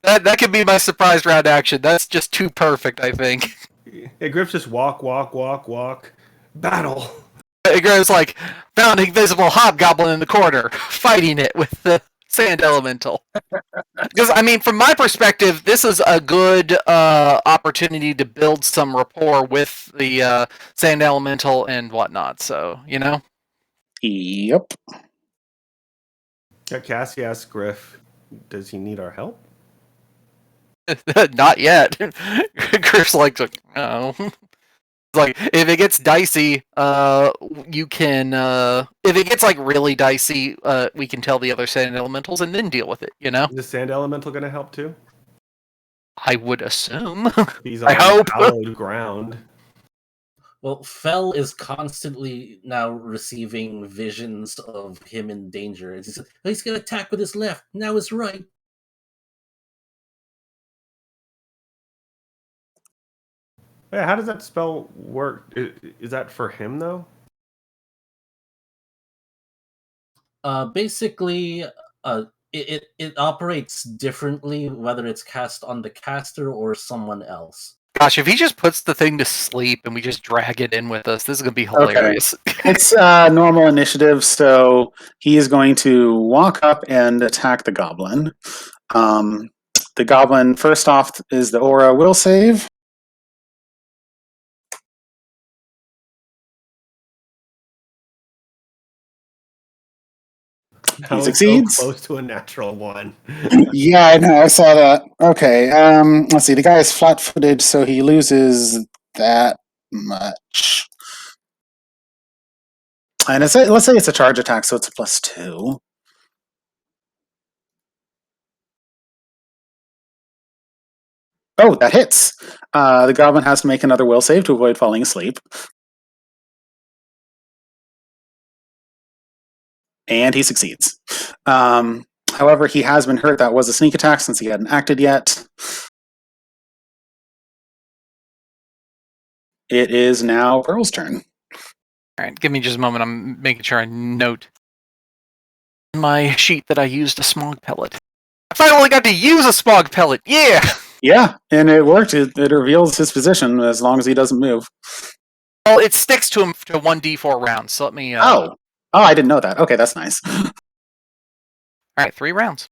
That could be my surprise round action. That's just too perfect, I think. Yeah, Griff's just walk, battle. It goes like, found invisible hobgoblin in the corner, fighting it with the sand elemental. Because, I mean, from my perspective, this is a good opportunity to build some rapport with the sand elemental and whatnot, so, you know? Yep. Yeah, Cassie asks Griff, does he need our help? Not yet. Griff's like, oh. Like, if it gets dicey, you can, if it gets, like, really dicey, we can tell the other sand elementals and then deal with it, you know? Is the sand elemental going to help too? I would assume. He's I on hope. hallowed ground. Well, Fell is constantly now receiving visions of him in danger. He's going to attack with his left. Now his right. Yeah, how does that spell work? Is that for him though? Basically, it operates differently whether it's cast on the caster or someone else. Gosh, if he just puts the thing to sleep and we just drag it in with us, this is gonna be hilarious. It's normal initiative, so he is going to walk up and attack the goblin. The goblin, first off, is the aura will save. That was succeeds. so close to a natural one. Yeah, I know. I saw that. Okay. Let's see. The guy is flat-footed, so he loses that much. And let's say it's a charge attack, so it's a +2. Oh, that hits. The goblin has to make another will save to avoid falling asleep. And he succeeds. However, he has been hurt. That was a sneak attack since he hadn't acted yet. It is now Pearl's turn. All right, give me just a moment. I'm making sure I note in my sheet that I used a smog pellet. I finally got to use a smog pellet. Yeah. Yeah, and it worked. It reveals his position as long as he doesn't move. Well, it sticks to him to 1d4 rounds. So let me. Oh, I didn't know that. Okay, that's nice. All right, 3 rounds.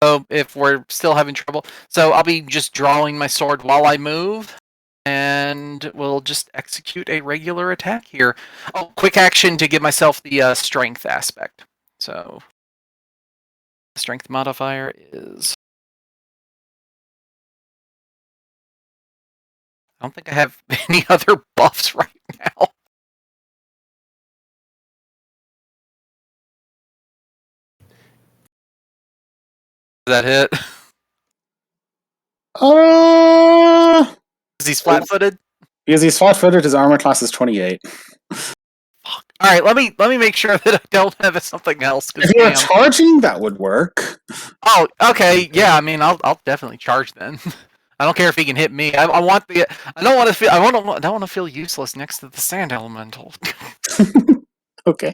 So if we're still having trouble, so I'll be just drawing my sword while I move, and we'll just execute a regular attack here. Oh, quick action to give myself the strength aspect. So the strength modifier is. I don't think I have any other buffs right now. Does that hit? Is he flat-footed? Because he's flat-footed, his armor class is 28. Fuck. All right, let me make sure that I don't have something else. If you're charging, that would work. Oh, okay. Yeah, I mean, I'll definitely charge then. I don't care if he can hit me. I want the. I don't want to feel. I don't want to feel useless next to the sand elemental. Okay.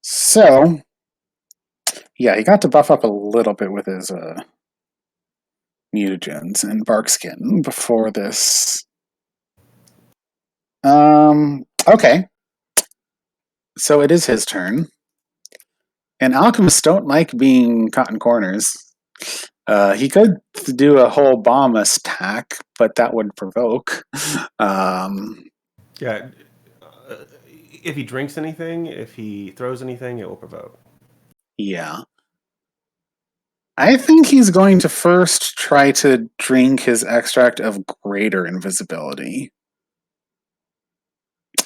So, yeah, he got to buff up a little bit with his mutagens and barkskin before this. Okay. So it is his turn. And alchemists don't like being caught in corners. He could do a whole bomb attack, but that would provoke. Yeah. If he drinks anything, if he throws anything, it will provoke. Yeah. I think he's going to first try to drink his extract of greater invisibility.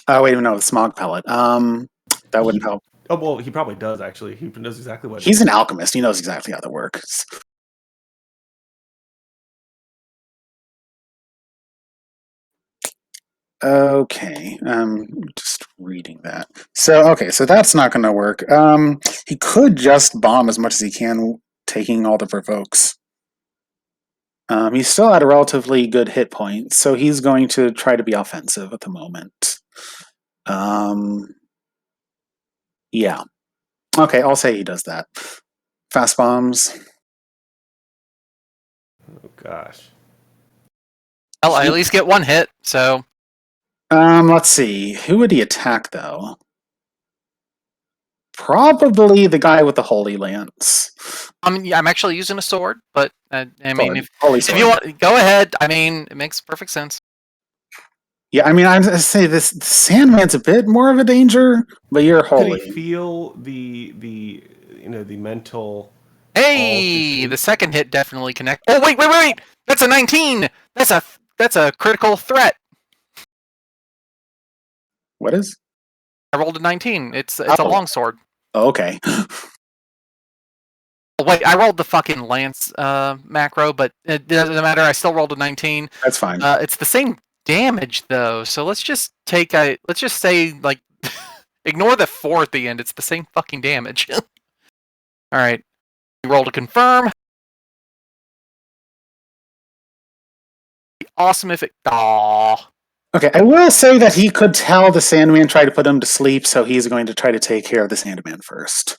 Oh, wait, no, smog pellet. That wouldn't help. Oh, well, he probably does, actually. He knows exactly what... He's an alchemist. He knows exactly how that works. Okay, just reading that. So, okay, so that's not going to work. He could just bomb as much as he can, taking all the provokes. He's still at a relatively good hit point, so he's going to try to be offensive at the moment. Yeah. Okay, I'll say he does that. Fast bombs. Oh, gosh. Well, I at least get 1 hit, so... Let's see. Who would he attack, though? Probably the guy with the Holy Lance. Yeah, I'm actually using a sword, but I mean, if sword. you want, go ahead. I mean, it makes perfect sense. Yeah, I mean, I'm gonna say this Sandman's a bit more of a danger, but you're holy. Could he feel the mental? Hey, the second hit definitely connect. Oh wait! That's a 19. That's a critical threat. What is? I rolled a 19. It's a longsword. Oh, okay. Wait, I rolled the fucking lance macro, but it doesn't matter. I still rolled a 19. That's fine. It's the same damage though, so let's just say like ignore the 4 at the end. It's the same fucking damage. All right, you roll to confirm. Awesome if it. Aww. Okay, I will say that he could tell the Sandman tried to put him to sleep, so he's going to try to take care of the Sandman first.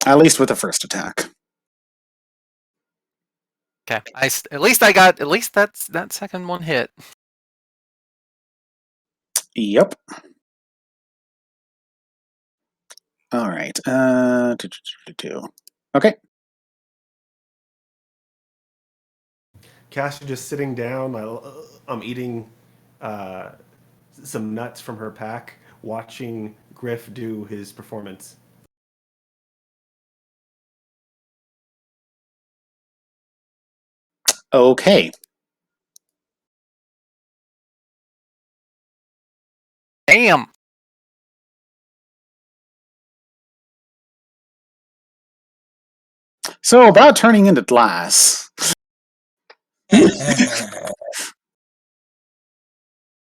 At least with the first attack. Okay. At least that second one hit. Yep. All right. Okay. Cassie just sitting down. I'm eating some nuts from her pack, watching Griff do his performance. Okay. Damn. So about turning into glass.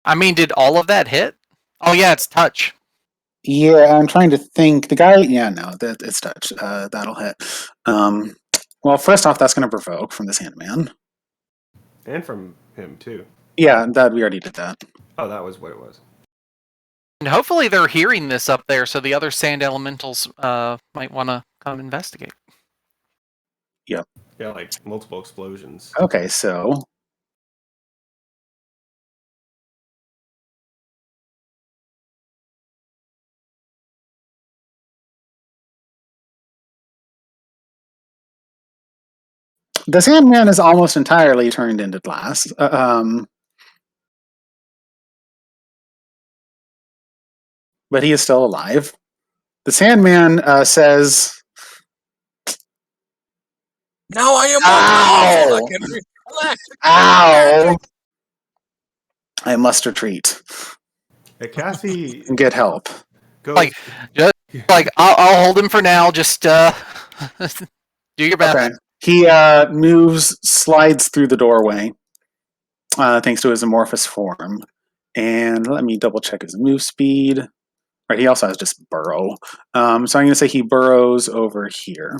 I mean, did all of that hit? Oh yeah, it's touch. Yeah, I'm trying to think. The guy, yeah, no, it's touch. That'll hit. Well, first off, that's going to provoke from the Sandman. And from him, too. Yeah, that we already did that. Oh, that was what it was. And hopefully they're hearing this up there, so the other sand elementals might want to come investigate. Yep. Yeah, like multiple explosions. Okay, so the Sandman is almost entirely turned into glass. But he is still alive. The Sandman says, Now I am Ow! I can reflect. "Ow! I must retreat Yeah, Cassie and get help." goes. Like, just like I'll hold him for now. Just do your best. Okay. He moves, slides through the doorway, thanks to his amorphous form. And let me double check his move speed. Right, he also has just burrow. So I'm going to say he burrows over here.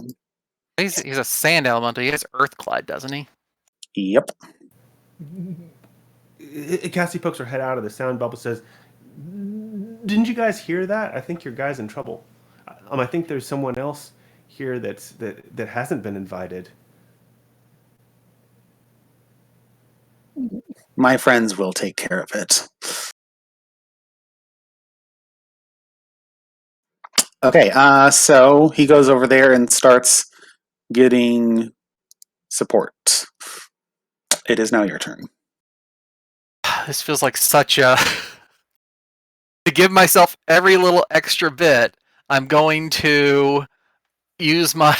He's a sand elemental. He has earth glide, doesn't he? Yep. Cassie pokes her head out of the sound bubble, says, "Didn't you guys hear that? I think your guy's in trouble. I think there's someone else here that hasn't been invited." My friends will take care of it. Okay, so he goes over there and starts getting support. It is now your turn. This feels like such a to give myself every little extra bit. I'm going to use my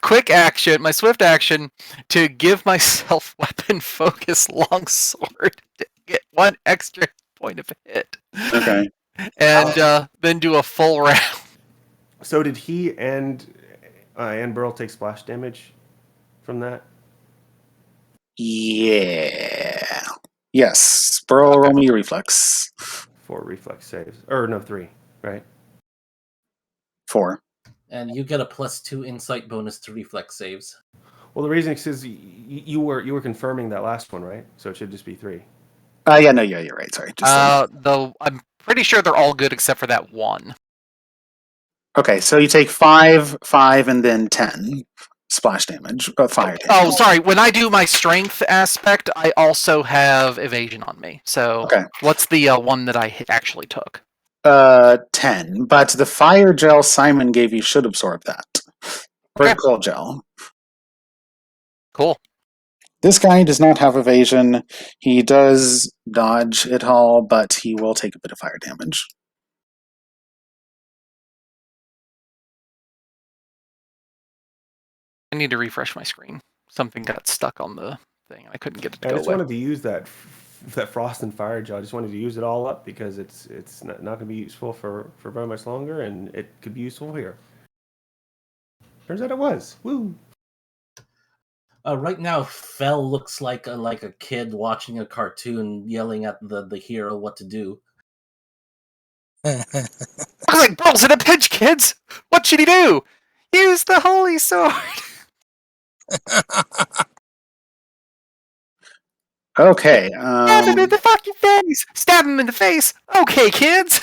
quick action, my swift action, to give myself weapon focus longsword to get one extra point of hit. Okay. And then do a full round. So did he and Burl take splash damage from that? Yeah. Yes. Burrow, roll me your reflex. 4 reflex saves. Or no, 3, right? 4. And you get a +2 insight bonus to reflex saves. Well, the reason is you were confirming that last one, right? So it should just be 3. Yeah, no, yeah, you're right. Sorry. I'm pretty sure they're all good except for that one. Okay, so you take 5, 5, and then 10 splash damage, fire damage. Oh, sorry. When I do my strength aspect, I also have evasion on me. So, Okay. what's the one that I actually took? 10. But the fire gel Simon gave you should absorb that. Or Okay. cold gel. Cool. This guy does not have evasion. He does dodge it all, but he will take a bit of fire damage. I need to refresh my screen. Something got stuck on the thing. I couldn't get it to I go just away. wanted to use that frost and fire gel. I just wanted to use it all up because it's not going to be useful for very much longer, and it could be useful here. Turns out it was. Woo! Right now, Fell looks like a kid watching a cartoon, yelling at the hero what to do. Looks like Burl's in a pinch, kids! What should he do? Use the holy sword! Okay. Stab him in the fucking face! Stab him in the face! Okay, kids!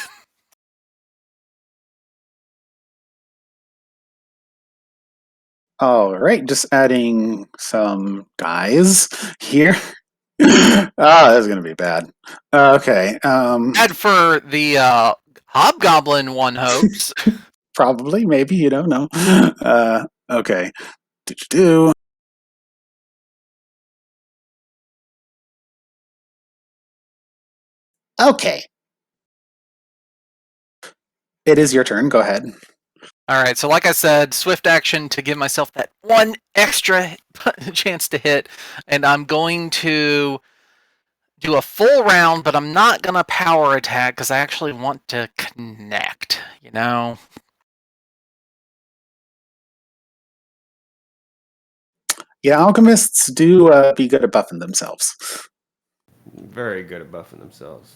All right, just adding some guys here. This is gonna be bad. Okay. Bad for the hobgoblin, one hopes. Probably, maybe, you don't know. Okay. Do. Okay. It is your turn. Go ahead. Alright, so like I said, swift action to give myself that one extra chance to hit, and I'm going to do a full round, but I'm not going to power attack because I actually want to connect, you know? Yeah, alchemists do be good at buffing themselves. Very good at buffing themselves.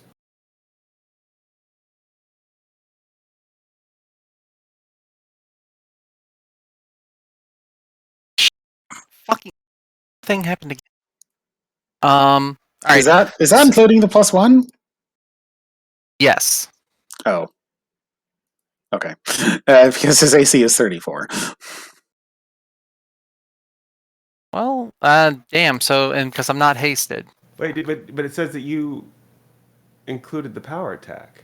Fucking thing happened again. Alright. Is that including the +1? Yes. Oh. Okay. Because his AC is 34. Well, damn, so, and because I'm not hasted. Wait, but it says that you included the power attack.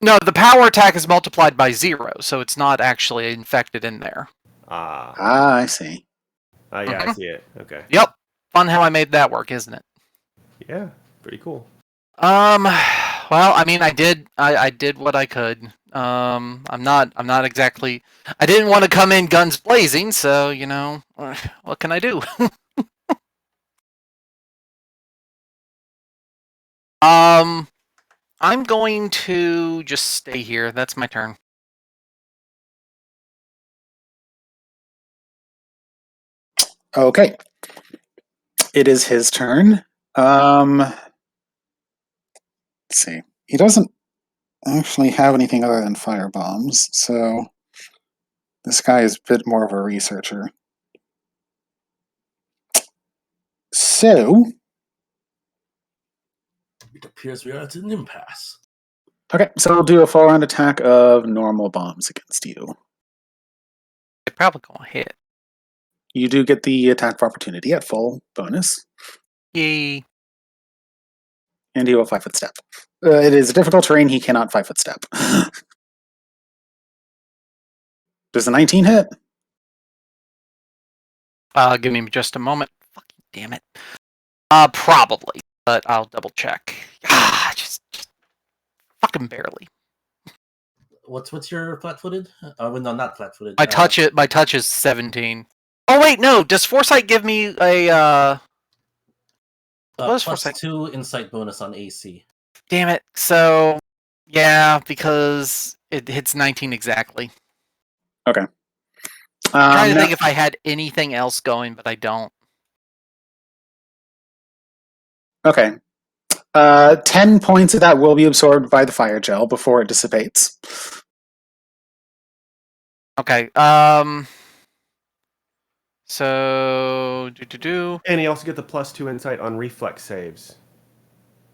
No, the power attack is multiplied by 0, so it's not actually infected in there. I see. Yeah, I see it. Okay. Yep. Fun how I made that work, isn't it? Yeah, pretty cool. Well, I mean, I did what I could. I'm not exactly. I didn't want to come in guns blazing, so you know, what can I do? I'm going to just stay here. That's my turn. Okay. It is his turn. Let's see. He doesn't actually have anything other than fire bombs, so this guy is a bit more of a researcher. So, It appears we are at an impasse. okay, so we'll do a full round attack of normal bombs against you. They're probably gonna hit. You do get the attack of opportunity at full bonus, Yay! and he will 5-foot step. It is a difficult terrain, he cannot 5-foot step. Does the 19 hit? Give me just a moment. Fucking damn it. Probably, but I'll double check. Just fucking barely. What's your flat-footed? Well, no, not flat-footed. My touch is 17. Oh wait, no. Does Foresight give me a what is Foresight? +2 insight bonus on AC. Damn it. So yeah, because it hits 19 exactly. Okay. I'm trying to think if I had anything else going, but I don't. Okay. 10 points of that will be absorbed by the fire gel before it dissipates. Okay. So And you also get the +2 insight on reflex saves.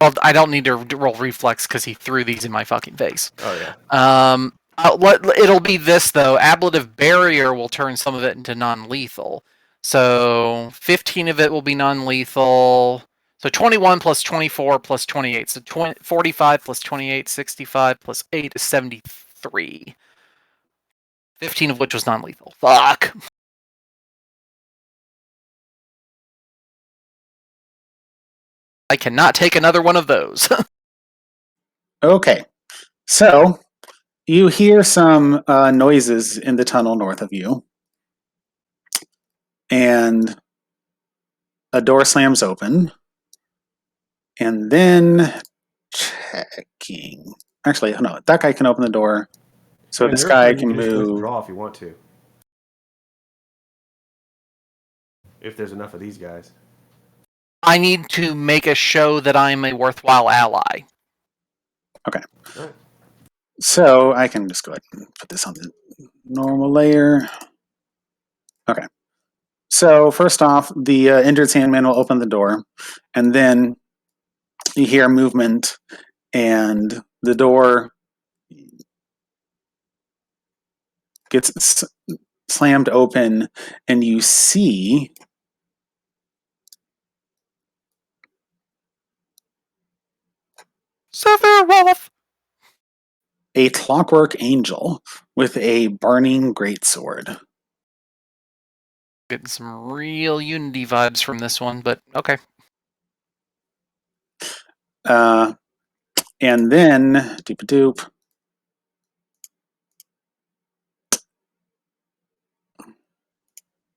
Well, I don't need to roll reflex because he threw these in my fucking face. Oh yeah. It'll be this though. Ablative barrier will turn some of it into non-lethal. So 15 of it will be non-lethal. So 21 plus 24 plus 28. So 45 plus 28, 65 plus 8 is 73. 15 of which was non-lethal. Fuck. I cannot take another one of those. Okay. So, you hear some noises in the tunnel north of you. And a door slams open. And then checking. Actually, no, that guy can open the door. So I mean, this your guy turn, can you just move. withdraw if you want to. If there's enough of these guys. I need to make a show that I'm a worthwhile ally. Okay. Right. So I can just go ahead and put this on the normal layer. Okay. So first off, the injured Sandman will open the door, and then you hear movement, and the door gets slammed open, and you see Sephiroth! a clockwork angel with a burning greatsword. Getting some real Unity vibes from this one, but okay. And then, doop-a-doop,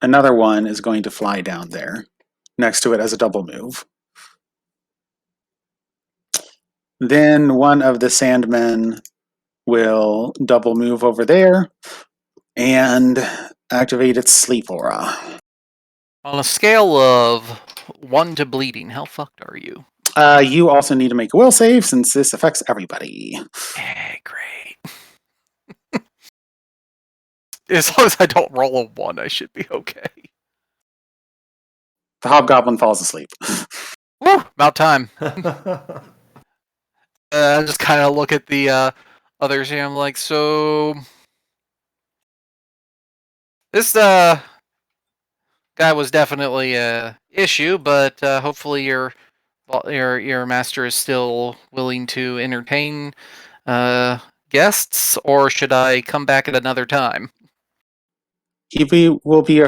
another one is going to fly down there next to it as a double move. Then one of the Sandmen will double move over there and activate its sleep aura. On a scale of 1 to bleeding, how fucked are you? You also need to make a will save since this affects everybody. Great. As long as I don't roll a 1, I should be okay. The hobgoblin falls asleep. Woo! About time. I just kind of look at the others here. I'm like, so this guy was definitely a issue, but hopefully your master is still willing to entertain guests, or should I come back at another time? Will be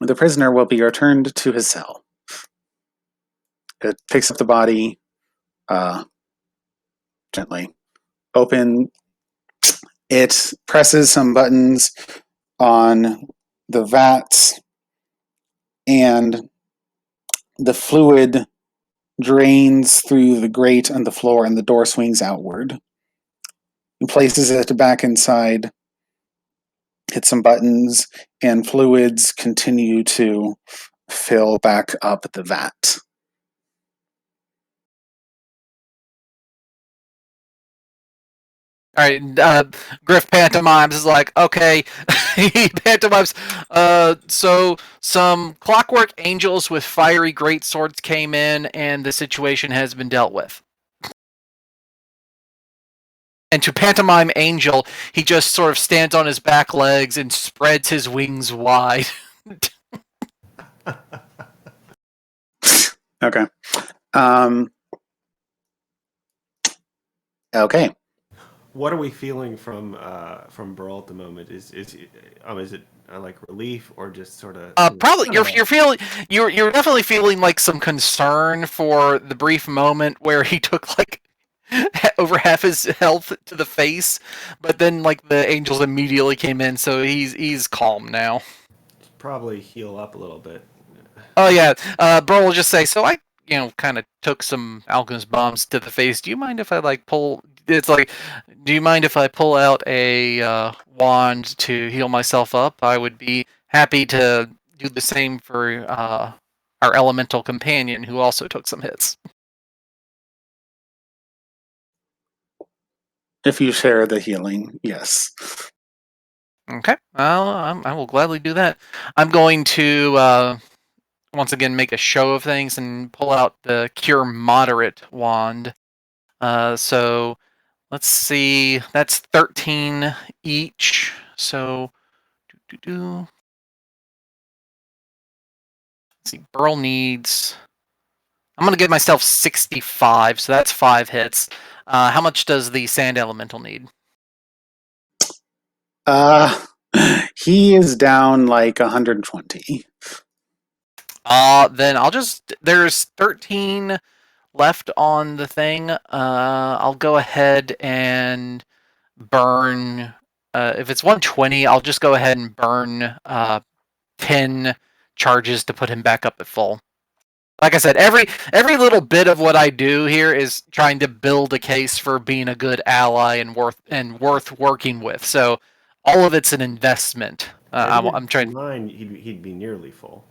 the prisoner will be returned to his cell. It picks up the body gently. Open. It presses some buttons on the vats, and the fluid drains through the grate on the floor, and the door swings outward. He places it back inside, hits some buttons, and fluids continue to fill back up the vat. All right, Griff pantomimes is like, okay, he pantomimes. So some clockwork angels with fiery great swords came in, and the situation has been dealt with. And to pantomime angel, he just sort of stands on his back legs and spreads his wings wide. Okay. Okay. What are we feeling from Burl at the moment? Is it like relief or just sort of? Probably you're definitely feeling like some concern for the brief moment where he took like over half his health to the face, but then like the angels immediately came in, so he's calm now. Probably heal up a little bit. Oh yeah, Burl will just say, so I kind of took some alchemist bombs to the face. Do you mind if I like pull? It's like, do you mind if I pull out a wand to heal myself up? I would be happy to do the same for our elemental companion who also took some hits. If you share the healing, yes. Okay, I will gladly do that. I'm going to once again make a show of things and pull out the Cure Moderate wand. So let's see, that's 13 each. So, let's see, Burl needs. I'm gonna give myself 65, so that's 5 hits. How much does the Sand Elemental need? He is down like 120. Then I'll just. There's 13 left on the thing. I'll go ahead and burn. If it's 120, I'll just go ahead and burn 10 charges to put him back up at full. Like I said, every little bit of what I do here is trying to build a case for being a good ally and worth working with. So all of it's an investment. I'm trying. Mine, he'd be nearly full.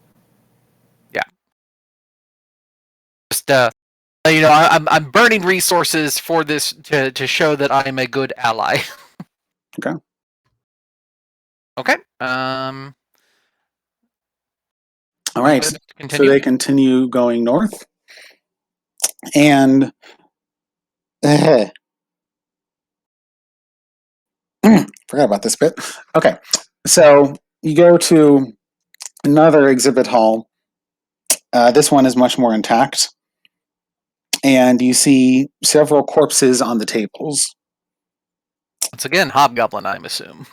Yeah. Just I'm burning resources for this to show that I am a good ally. Okay. Okay. All right. So Continue. they continue going north. And forgot about this bit. Okay. So you go to another exhibit hall. This one is much more intact. And you see several corpses on the tables. Once again, hobgoblin, I assume.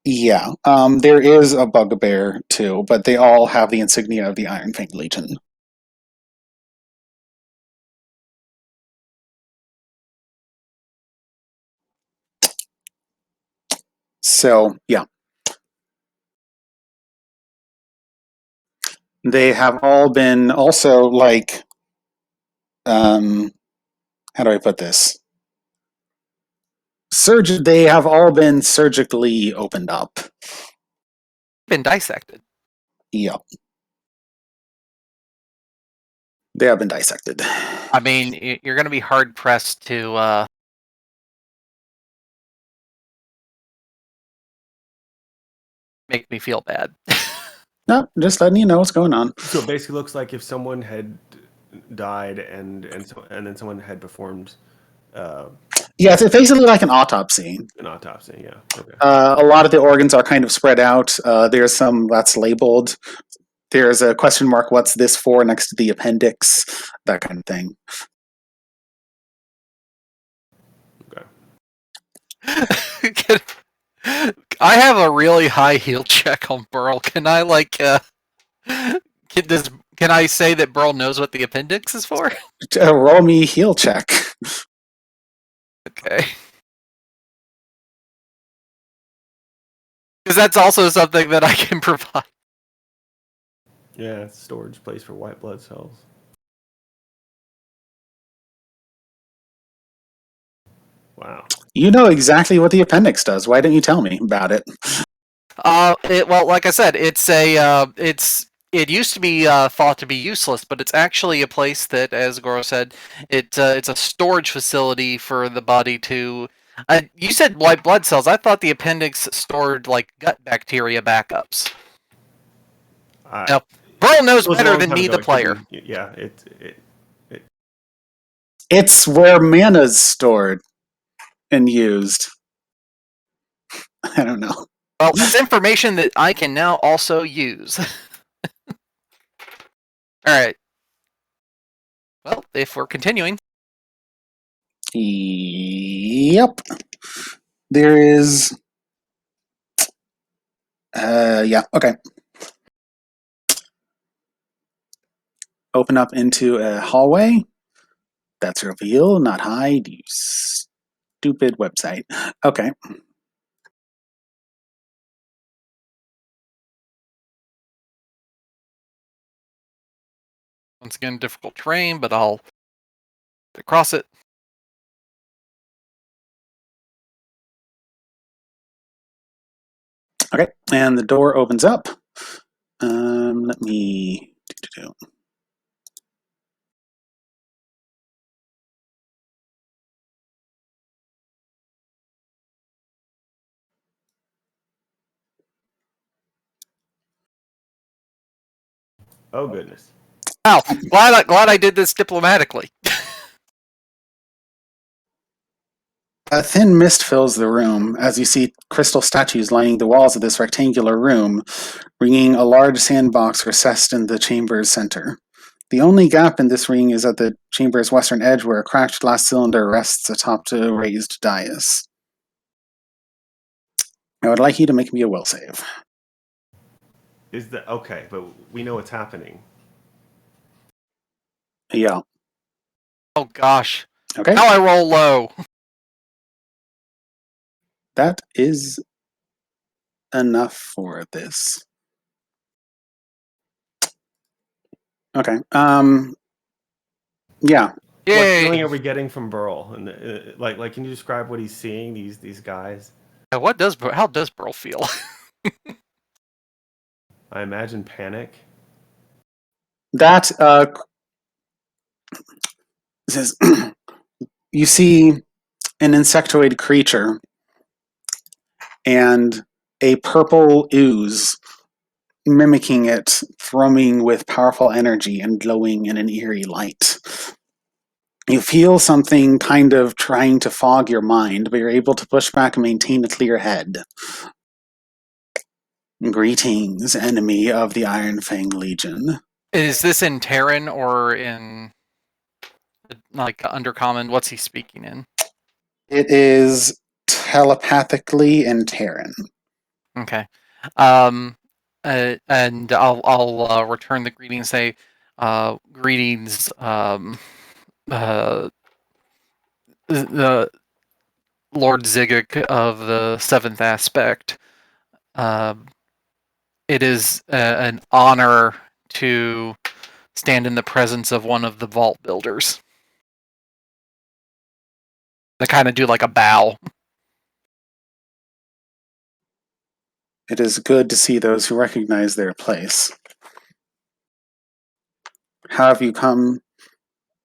Yeah. There is a bugbear too, but they all have the insignia of the Ironfang Legion. So, yeah. They have all been also like, how do I put this? They have all been surgically opened up. Been dissected. Yep. They have been dissected. I mean, you're going to be hard pressed to make me feel bad. No, just letting you know what's going on. So it basically looks like if someone had died and then someone had performed Yeah, it's basically like an autopsy. an autopsy. Yeah. Okay. A lot of the organs are kind of spread out. There's some that's labeled. There's a question mark, what's this for, next to the appendix, that kind of thing. Okay. I have a really high heal check on Burl. Can I can I say that Burl knows what the appendix is for? Roll me heal check. Okay. Because that's also something that I can provide. Yeah, it's a storage place for white blood cells. Wow. You know exactly what the appendix does. Why didn't you tell me about it? Well, like I said, it used to be thought to be useless, but it's actually a place that, as Goro said, it's a storage facility for the body to. You said white blood cells. I thought the appendix stored like gut bacteria backups. Now, Burl knows It was a better long than time me, ago. the It could player. be- yeah, It's where mana's stored and used. I don't know. Well, it's information that I can now also use. All right. Well, if we're continuing. Yep. There is. Yeah, okay. Open up into a hallway. That's reveal, not hide, you stupid website. Okay. Once again, difficult terrain, but I'll cross it. Okay, and the door opens up. Let me do. Oh goodness. Wow, glad I did this diplomatically. A thin mist fills the room as you see crystal statues lining the walls of this rectangular room, ringing a large sandbox recessed in the chamber's center. The only gap in this ring is at the chamber's western edge, where a cracked glass cylinder rests atop a raised dais. I would like you to make me a will save. Is that okay? But we know what's happening. Yeah. Oh gosh. Okay. Now I roll low. That is enough for this. Okay. Yeah. What Yay. feeling are we getting from Burl? And like, can you describe what he's seeing? These guys. How does Burl feel? I imagine panic. That says you see an insectoid creature, and a purple ooze, mimicking it, thrumming with powerful energy and glowing in an eerie light. You feel something kind of trying to fog your mind, but you're able to push back and maintain a clear head. Greetings, enemy of the Ironfang Legion. Is this in Terran or in like Undercommon? What's he speaking in? It is telepathically in Terran. Okay. And I'll return the greeting and say, greetings, the Lord Zigik of the Seventh Aspect. It is an honor to stand in the presence of one of the vault builders. They kind of do like a bow. It is good to see those who recognize their place. How have you come?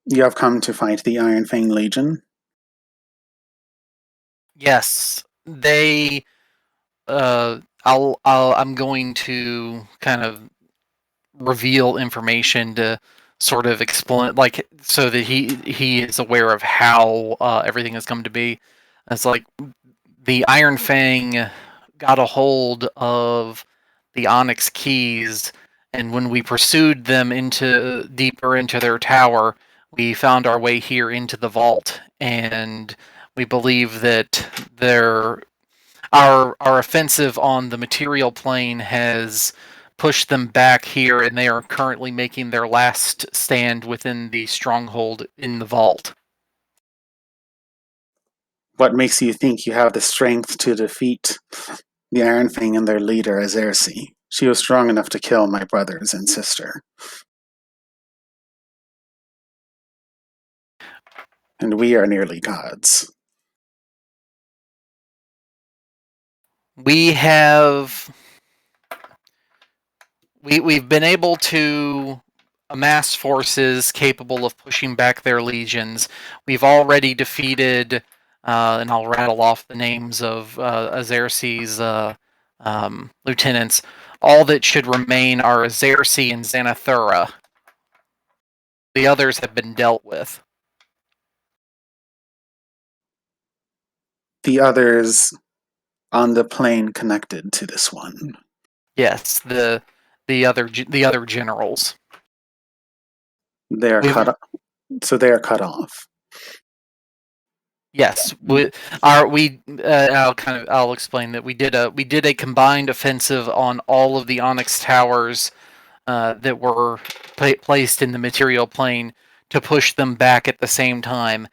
You have come to fight the Ironfang Legion? Yes, they. I'm going to kind of reveal information to sort of explain, like, so that he is aware of how everything has come to be. It's like the Iron Fang got a hold of the Onyx keys, and when we pursued them into deeper into their tower, we found our way here into the vault, and we believe that our offensive on the material plane has pushed them back here, and they are currently making their last stand within the stronghold in the vault. What makes you think you have the strength to defeat the Ironfang and their leader, Azersi? She was strong enough to kill my brothers and sister. And we are nearly gods. We've been able to amass forces capable of pushing back their legions. We've already defeated, and I'll rattle off the names of Azersi's lieutenants. All that should remain are Azersi and Xanathura. The others have been dealt with. The others on the plane connected to this one. Yes, the other generals. They are cut. So they are cut off. Yes, I'll explain that we did a combined offensive on all of the Onyx towers that were placed in the material plane to push them back at the same time.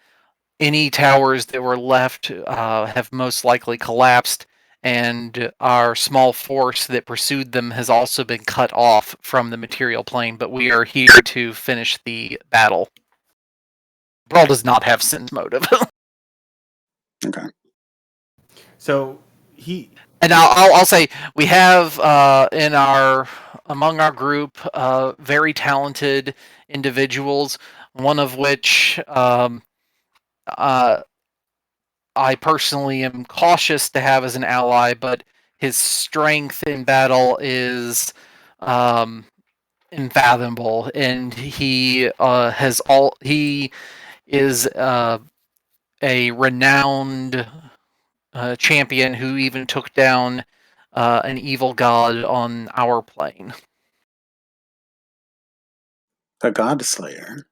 Any towers that were left have most likely collapsed, and our small force that pursued them has also been cut off from the material plane, but we are here to finish the battle. Brawl does not have sense motive. Okay. So he. And I'll say we have among our group very talented individuals. One of which I personally am cautious to have as an ally, but his strength in battle is unfathomable, and he is a renowned champion who even took down an evil god on our plane. A god slayer.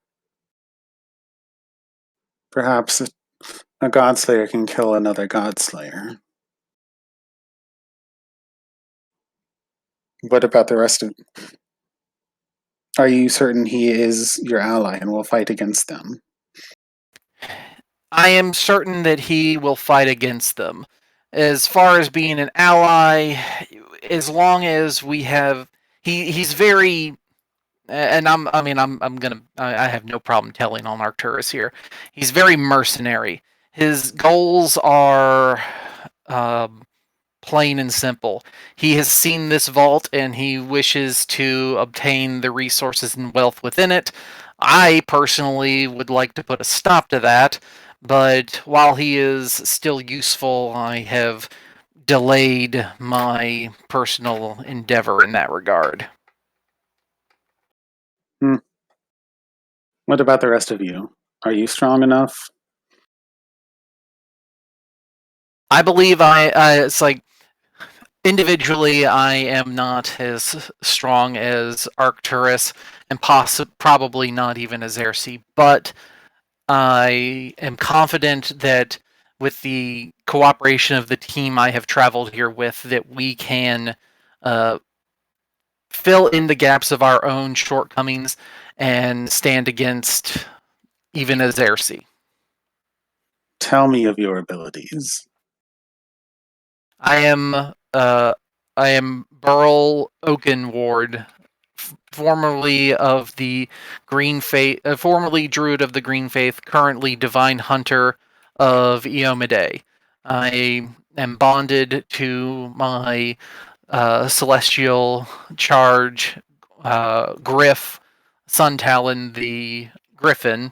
Perhaps a god slayer can kill another god slayer. What about the rest of? Are you certain he is your ally and will fight against them? I am certain that he will fight against them. As far as being an ally, as long as we have, he's very, and I have no problem telling on Arcturus here. He's very mercenary. His goals are plain and simple. He has seen this vault and he wishes to obtain the resources and wealth within it. I personally would like to put a stop to that, but while he is still useful, I have delayed my personal endeavor in that regard. What about the rest of you? Are you strong enough? I believe it's like individually I am not as strong as Arcturus and probably not even as Ersi, but I am confident that with the cooperation of the team I have traveled here with, that we can fill in the gaps of our own shortcomings and stand against even as Ersi. Tell me of your abilities. I am Burl Oakenward, formerly of the Green Faith, formerly Druid of the Green Faith, currently Divine Hunter of Eomide. I am bonded to my celestial charge, Griff Suntalon the Griffin.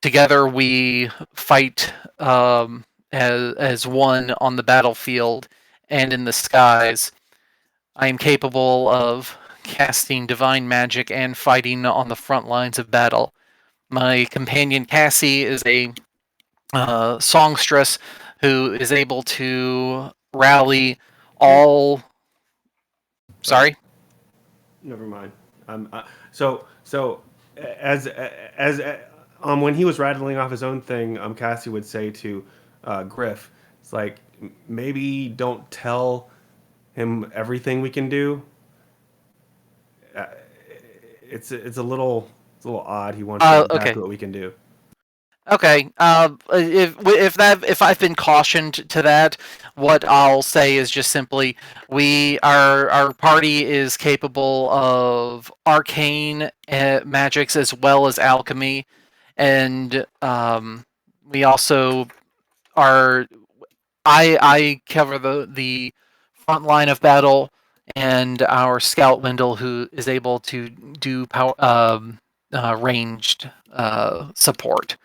Together we fight as one on the battlefield and in the skies. I am capable of casting divine magic and fighting on the front lines of battle. My companion Cassie is a songstress who is able to rally all. Sorry. Never mind. So as when he was rattling off his own thing, Cassie would say to Griff, it's like maybe don't tell him everything we can do. It's a little odd. He wants to know exactly Okay. what we can do. Okay. If I've been cautioned to that, what I'll say is just simply our party is capable of arcane magics as well as alchemy, and we also are. I cover the front line of battle, and our scout Wendell, who is able to do power ranged support.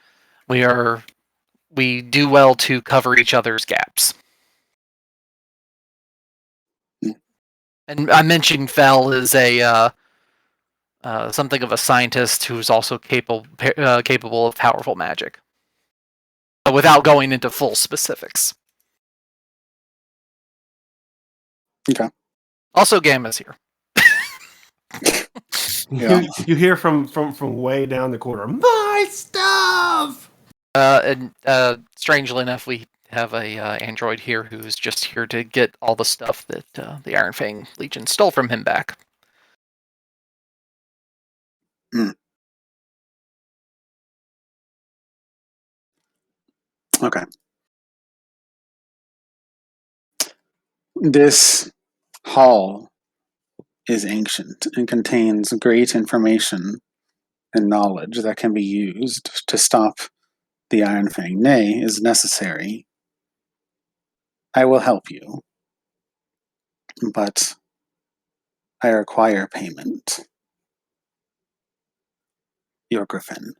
We do well to cover each other's gaps. And I mentioned Fel is a something of a scientist who's also capable of powerful magic, without going into full specifics. Okay. Also, Gamma's here. Yeah. You hear from way down the corner, my stuff. And strangely enough, we have a android here who's just here to get all the stuff that the Ironfang Legion stole from him back. Okay. This hall is ancient and contains great information and knowledge that can be used to stop the Ironfang. Nay, is necessary. I will help you, but I require payment. Your Griffin.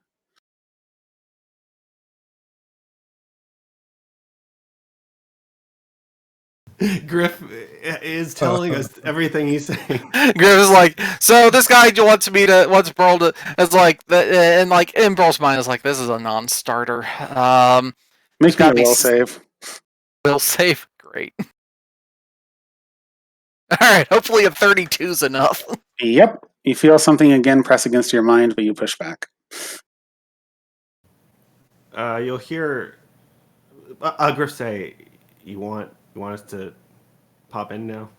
Griff is telling us everything he's saying. Griff is like, so this guy wants Burl to. It's like, and like in Burl's mind is like, this is a non-starter. Make me a will save. Will save, great. All right, hopefully a 32 is enough. Yep. You feel something again press against your mind, but you push back. You'll hear Griff say, "You want us to pop in now?"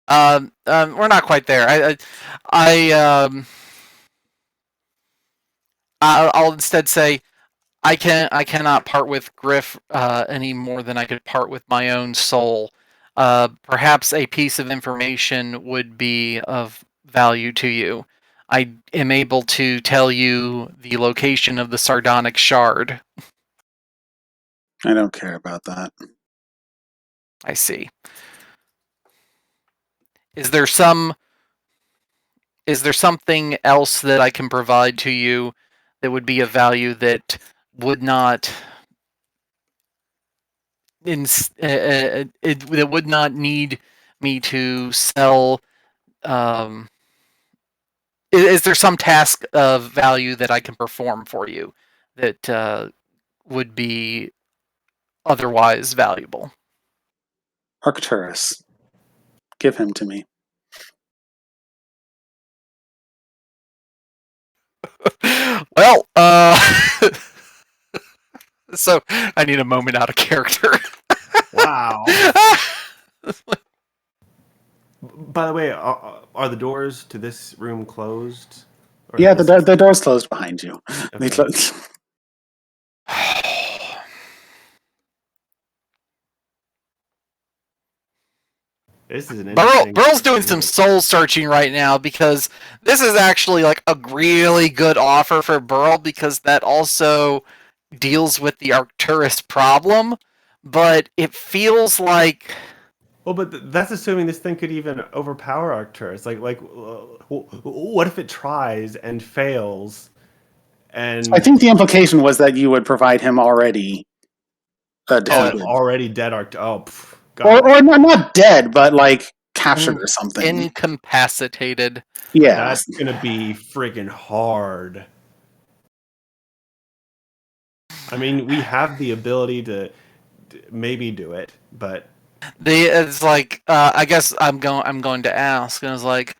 We're not quite there. I'll instead say I cannot part with Griff any more than I could part with my own soul. Perhaps a piece of information would be of value to you. I am able to tell you the location of the sardonic shard. I don't care about that. I see. Is there something else that I can provide to you that would be of value that would not it would not need me to sell. Is there some task of value that I can perform for you that would be otherwise valuable? Arcturus, give him to me. Well, so I need a moment out of character. Wow. By the way, are the doors to this room closed? Or Yeah, this- the door's closed behind you. They Okay. close. This is an interesting. Burl's doing some soul searching right now because this is actually like a really good offer for Burl because that also deals with the Arcturus problem, but it feels like Well, but that's assuming this thing could even overpower Arcturus. What if it tries and fails? And I think the implication was that you would provide him already defeated. already dead Arcturus. Oh, God. Or not dead, but like captured or something. incapacitated. Yeah. That's gonna be friggin' hard. I mean, we have the ability to maybe do it, but It's like I guess I'm going to ask, and it's like,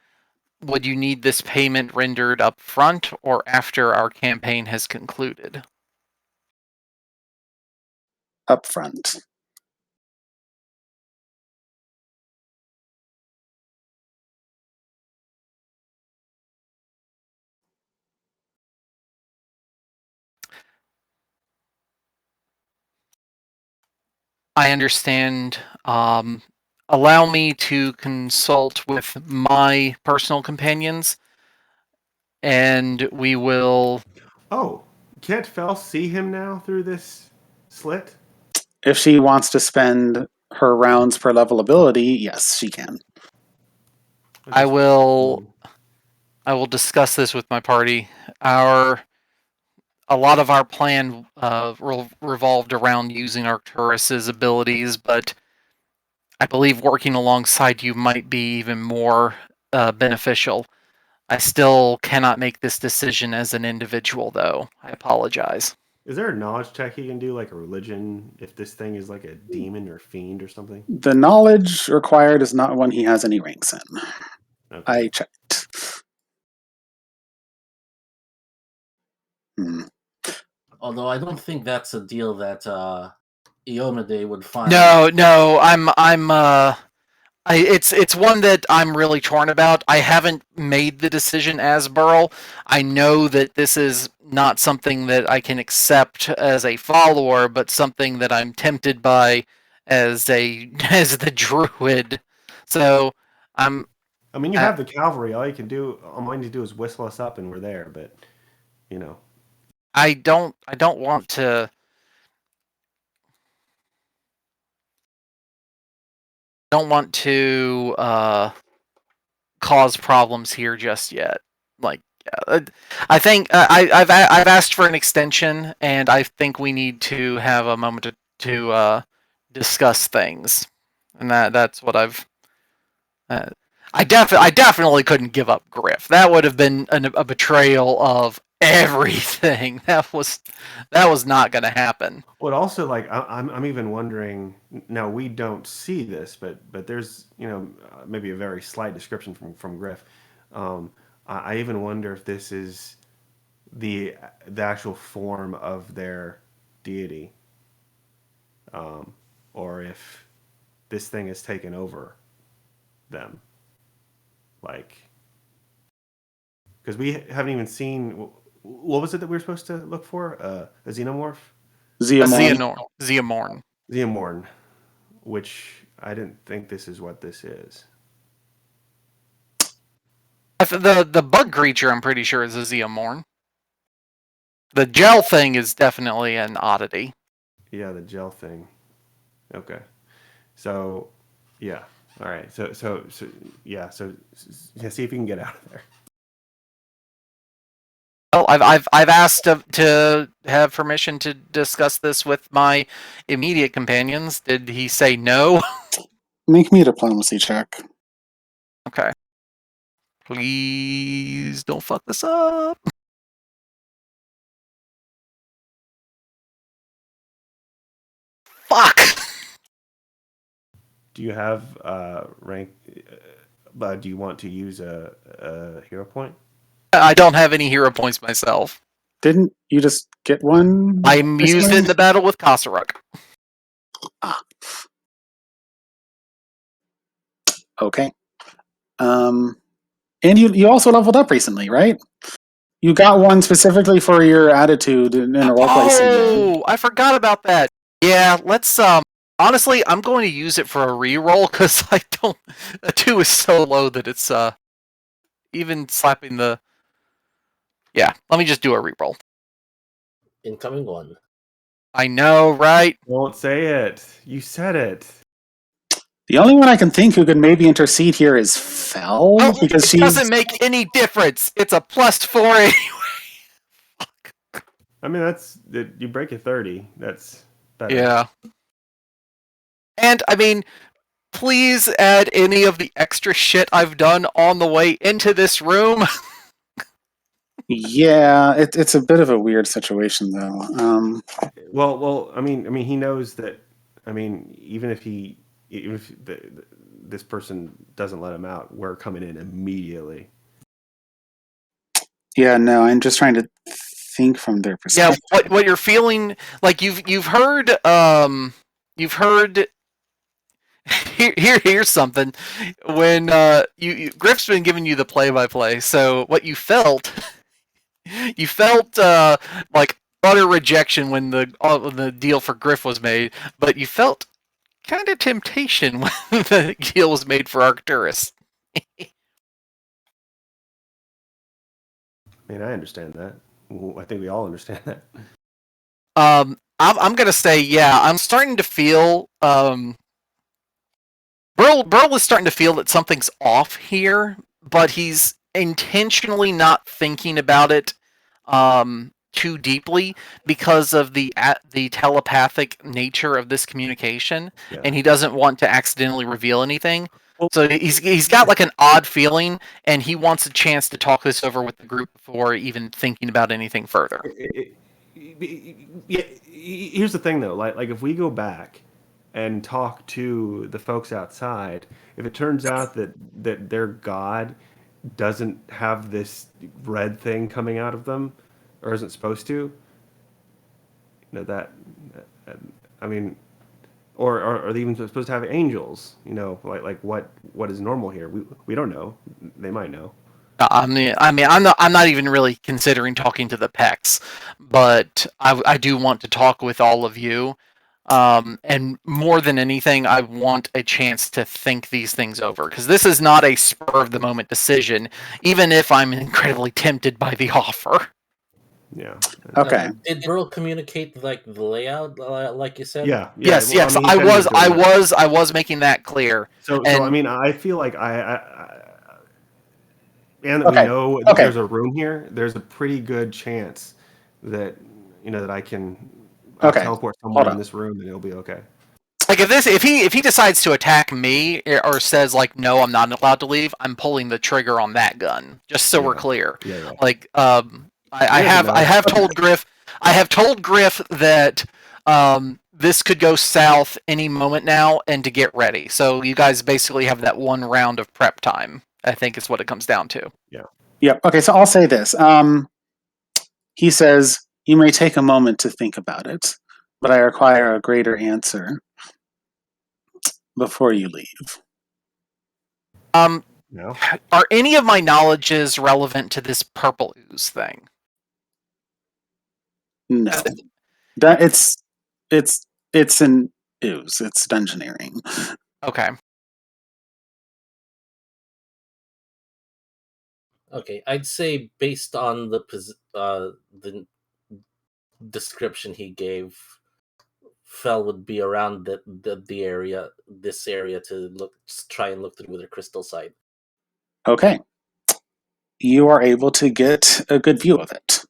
would you need this payment rendered up front or after our campaign has concluded? Up front. I understand. Allow me to consult with my personal companions, and we will. oh, can't Fel see him now through this slit? If she wants to spend her rounds per level ability, yes, she can. I will discuss this with my party. A lot of our plan revolved around using Arcturus's abilities, but I believe working alongside you might be even more beneficial. I still cannot make this decision as an individual, though. I apologize. Is there a knowledge check he can do, like a religion, if this thing is like a demon or fiend or something? The knowledge required is not one he has any ranks in. Okay. I checked. Although I don't think that's a deal that Iomade would find. No, it's one that I'm really torn about. I haven't made the decision as Burl. I know that this is not something that I can accept as a follower, but something that I'm tempted by as as the druid. So I'm. I mean, you have the cavalry. All you need to do is whistle us up, and we're there. But you know, I don't want to. Don't want to cause problems here just yet. Like, I think I've asked for an extension, and I think we need to have a moment to discuss things, and that's what I've. I definitely couldn't give up Griff. That would have been a betrayal of everything. That was not going to happen. but also like I'm even wondering. Now we don't see this, but there's maybe a very slight description from Griff. I even wonder if this is the actual form of their deity, or if this thing has taken over them. Like, because we haven't even seen what was it that we were supposed to look for? A xenomorph, Xeomorn. Xeomorn, which I didn't think this is what this is. The bug creature, I'm pretty sure, is a Xeomorn. The gel thing is definitely an oddity. Yeah, the gel thing. Okay, so yeah, all right. So yeah. So yeah. See if you can get out of there. Well, I've asked to have permission to discuss this with my immediate companions. Did he say no? Make me a diplomacy check. Okay. Please don't fuck this up. Fuck. Do you have rank? Do you want to use a hero point? I don't have any hero points myself. Didn't you just get one? I used it in the battle with Kasaruk. Okay. And you also leveled up recently, right? You got one specifically for your attitude in a roleplay scene. Oh, I forgot about that. Yeah, let's honestly, I'm going to use it for a reroll because I don't. A 2 is so low that it's even slapping the. Yeah, let me just do a reroll. Incoming one. I know, right? Don't say it. You said it. The only one I can think who could maybe intercede here is Fel, Oh, because it she's doesn't make any difference. It's a +4 anyway. I mean, you break a 30. That's better. Yeah. And I mean, please add any of the extra shit I've done on the way into this room. yeah, it's a bit of a weird situation though. Well. I mean, he knows that. I mean, even if this person doesn't let him out, we're coming in immediately. Yeah, no, I'm just trying to think from their Yeah, perspective. what you're feeling like you've heard here's something when Griff's been giving you the play-by-play, so what you felt like utter rejection when the deal for Griff was made, but you felt kind of temptation when the deal was made for Arcturus. I mean, I understand that. I think we all understand that. I'm gonna say, yeah, I'm starting to feel Burl is starting to feel that something's off here, but he's intentionally not thinking about it too deeply because of the telepathic nature of this communication, Yeah. and he doesn't want to accidentally reveal anything. Well- So he's got like an odd feeling, and he wants a chance to talk this over with the group before even thinking about anything further. Yeah. Here's the thing, though. Like if we go back and talk to the folks outside, if it turns out that their god doesn't have this red thing coming out of them, or isn't supposed to, I mean, or are they even supposed to have angels? Like what is normal here? We don't know. They might know. I'm not even really considering talking to the Pecs, but I do want to talk with all of you. And more than anything, I want a chance to think these things over, because this is not a spur of the moment decision, even if I'm incredibly tempted by the offer. Yeah. Okay. Did Burl communicate like the layout, like you said? Yeah. Yes, well, yes, I mean, he said he was doing that. I was making that clear. So And I mean, I feel like and that Okay, we know that okay. there's a room here. There's a pretty good chance that that I can Okay, teleport hold someone on. in this room and it'll be okay. like if he decides to attack me or says like no, I'm not allowed to leave, I'm pulling the trigger on that gun. Just so we're Yeah. clear. Yeah. Like He doesn't know. I have told Griff that this could go south any moment now, and to get ready. So you guys basically have that one round of prep time, I think is what it comes down to. Yeah. Okay, so I'll say this. He says, you may take a moment to think about it, but I require a greater answer before you leave. No. Are any of my knowledges relevant to this purple ooze thing? No. That it's an ooze. It's dungeoneering. Okay. Okay, I'd say based on the description he gave, Fel would be around the area, this area, to try and look through with her crystal sight. Okay. You are able to get a good view of it.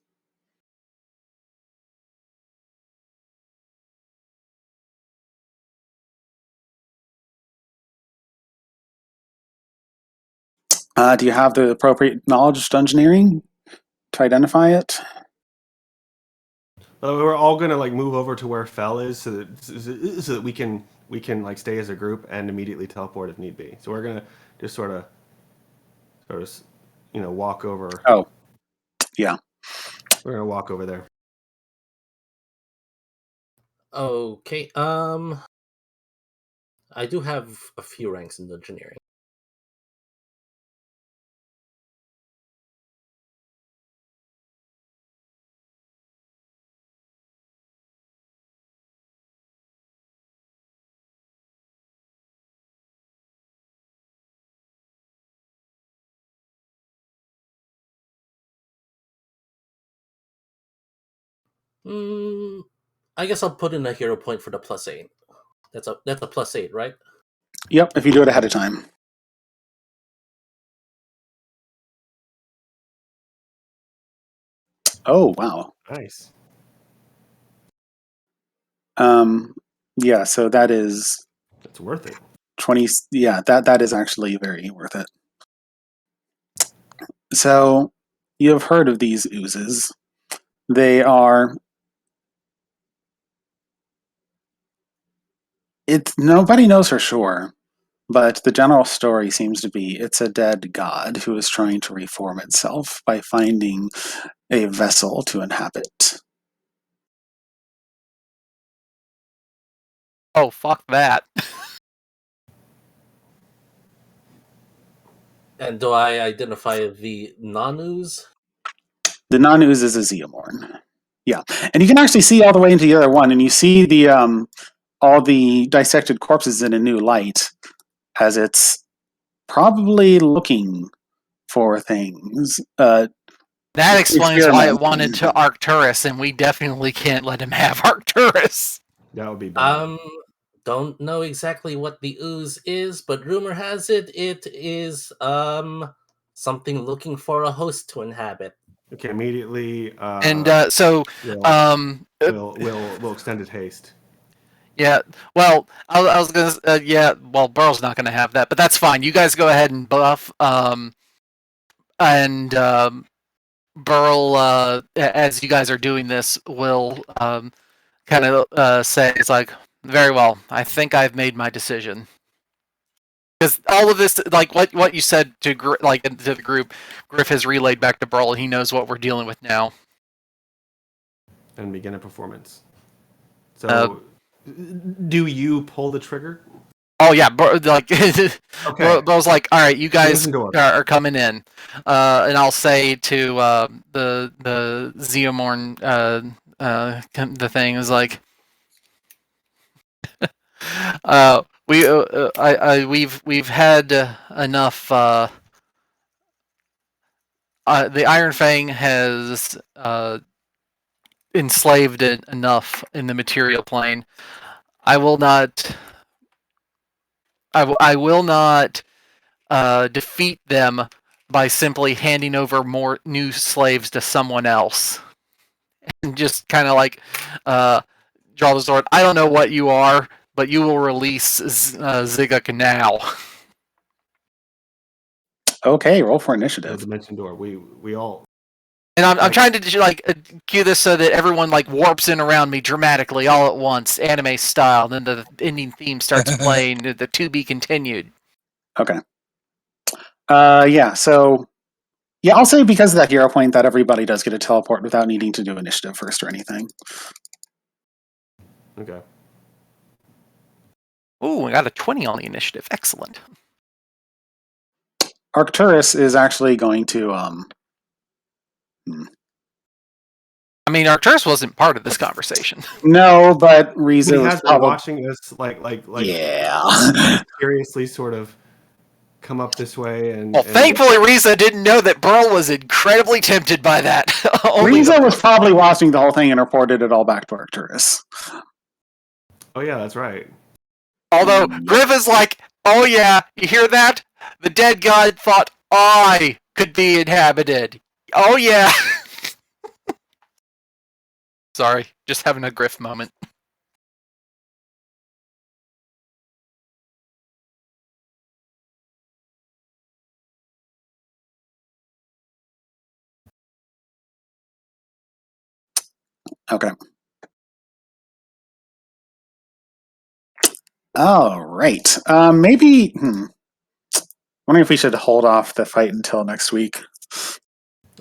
Do you have the appropriate knowledge to engineering to identify it? We're all gonna like move over to where Fell is, so that we can like stay as a group and immediately teleport if need be. So we're gonna just sort of walk over. Oh, yeah. We're gonna walk over there. Okay. I do have a few ranks in engineering. Hmm. I guess I'll put in a hero point for the +8. That's a +8, right? Yep, if you do it ahead of time. Oh, wow. Nice. Yeah, so that is That's worth it. 20. Yeah, that is actually very worth it. So you have heard of these oozes. They are. It's nobody knows for sure, but the general story seems to be it's a dead god who is trying to reform itself by finding a vessel to inhabit. Oh, fuck that. And do I identify the non-ooze? The non-ooze is a Xeomorn. Yeah, and you can actually see all the way into the other one, and you see the all the dissected corpses in a new light, as it's probably looking for things. That explains why it wanted Experimenting. to Arcturus, and we definitely can't let him have Arcturus. That would be bad. Don't know exactly what the ooze is, but rumor has it is something looking for a host to inhabit. Okay, immediately. And so, We'll, um, we'll extend it haste. yeah. Well, I was gonna. Yeah. Well, Burrow's not gonna have that, but that's fine. You guys go ahead and buff. And Burl, as you guys are doing this, will kind of say, "It's like very well. I think I've made my decision." Because all of this, like what you said to to the group, Griff has relayed back to Burl, and he knows what we're dealing with now. And begin a performance. So, Uh, do you pull the trigger? Oh yeah, like Okay. Burl's like, all right, you guys Listen to us. are coming in, and I'll say to the Xeomorn, the thing is like, we've had enough. The Ironfang has enslaved it enough in the material plane. I will not. I will not defeat them by simply handing over more new slaves to someone else. And just kind of like draw the sword. I don't know what you are, but you will release Zigak now. Okay, roll for The initiative. dimension door. We all. And I'm trying to like cue this so that everyone like warps in around me dramatically all at once, anime style. Then the ending theme starts playing. The to be continued. Okay. Yeah. So yeah, I'll say because of that hero point that everybody does get a teleport without needing to do initiative first or anything. Okay. Ooh, I got a 20 on the initiative. Excellent. Arcturus is actually going to I mean, Arcturus wasn't part of this conversation. no, but He Riza was has been probably watching us yeah. curiously sort of come up this way and. Well, thankfully, Riza didn't know that Burl was incredibly tempted by that. Riza was probably watching the whole thing and reported it all back to Arcturus. Oh yeah, that's right. Although Griff is like, oh yeah, you hear that? The dead god thought I could be inhabited. Oh yeah. Sorry, just having a Griff moment. Okay. All right. Maybe. Wondering if we should hold off the fight until next week.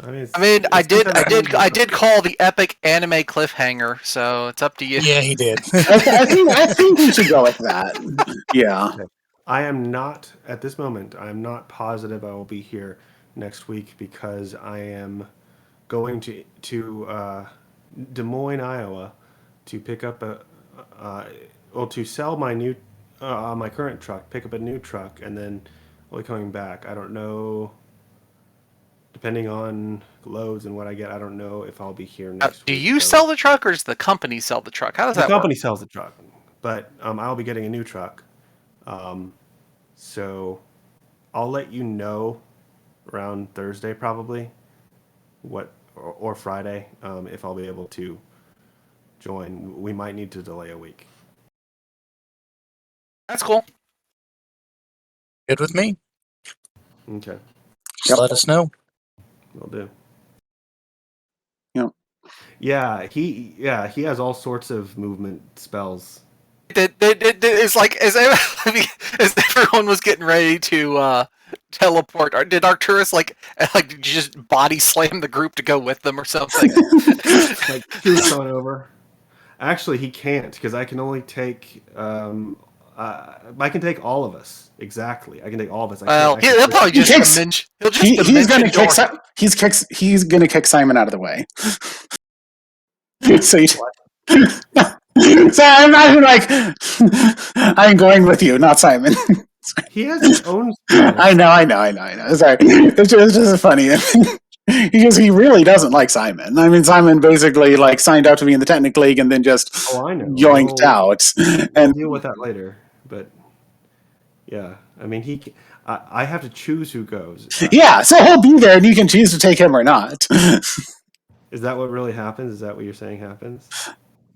I did call the epic anime cliffhanger, so it's up to you. Yeah, he did. I think we should go with that. Yeah. Okay. I am not at this moment. I am not positive I will be here next week because I am going to Des Moines, Iowa, to pick up to sell my new my current truck, pick up a new truck, and then I'll be coming back. I don't know. Depending on loads and what I get, I don't know if I'll be here next Do week. you sell the truck, or does the company sell the truck? How does The that company work? sells the truck, but I'll be getting a new truck. So I'll let you know around Thursday probably or Friday if I'll be able to join. We might need to delay a week. That's cool. Good with me. Okay, Just let us know. will do. Yep. Yeah, he has all sorts of movement spells. It's like as everyone was getting ready to teleport, did Arcturus like did you just body slam the group to go with them or something? Like he was going over. Actually, he can't because I can only take. I can take all of us exactly. I can take all of us. Well, he'll probably He just kicks- dimension. He'll just He's gonna dimension kick. door. He's gonna kick Simon out of the way. So, so I'm not like I'm going with you, not Simon. He has his own spells. I know. Sorry, it's just funny. He really doesn't like Simon. I mean, Simon basically like signed up to be in the Technic League and then just I know. yoinked out. We'll And deal with that later. But yeah, I mean, I have to choose who goes. yeah, so he'll be there, and you can choose to take him or not. Is that what really happens? Is that what you're saying happens?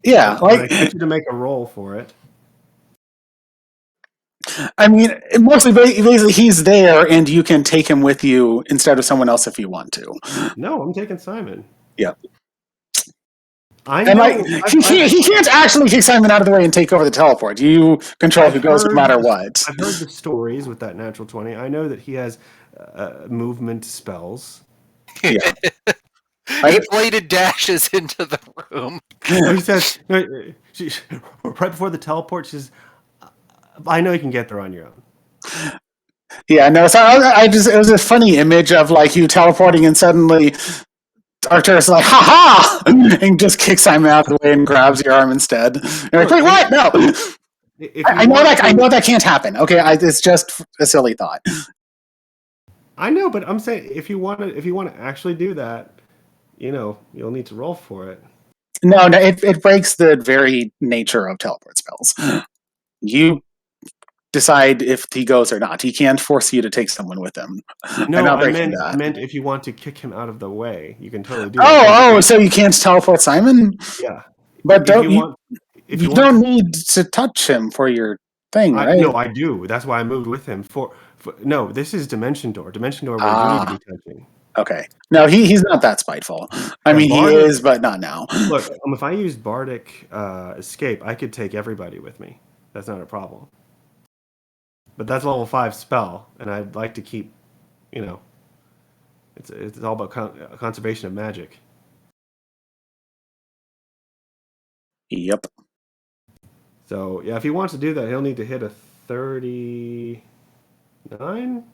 Yeah, I like expect you to make a roll for it. I mean, mostly basically he's there, and you can take him with you instead of someone else if you want to. No, I'm taking Simon. Yeah. I And know. like he can't actually kick Simon out of the way and take over the teleport. You control who goes no matter what. I've heard the stories with that natural 20. I know that he has movement spells. Yeah. He bladed dashes into the room. He says right before the teleport, she says, "I know you can get there on your own." Yeah, no. So I just it was a funny image of like you teleporting and suddenly Arcturus is like, "Ha ha!" and just kicks Simon out of the way and grabs your arm instead. You're like, "Wait, what? No!" I know that can't happen. Okay, it's just a silly thought. I know, but I'm saying if you want to actually do that, you'll need to roll for it. No, it breaks the very nature of teleport spells. You decide if he goes or not. He can't force you to take someone with him. No, I meant if you want to kick him out of the way, you can totally do that. So you can't teleport Simon? Yeah. But you don't need to touch him for your thing, right? No, I do. That's why I moved with him. No, this is Dimension Door. Dimension Door where you need to be touching. Okay. No, he's not that spiteful. I mean, Bardic, he is, but not now. Look, if I used Bardic Escape, I could take everybody with me. That's not a problem. But that's level 5 spell, and I'd like to keep, it's all about conservation of magic. Yep. So, yeah, if he wants to do that, he'll need to hit a 39?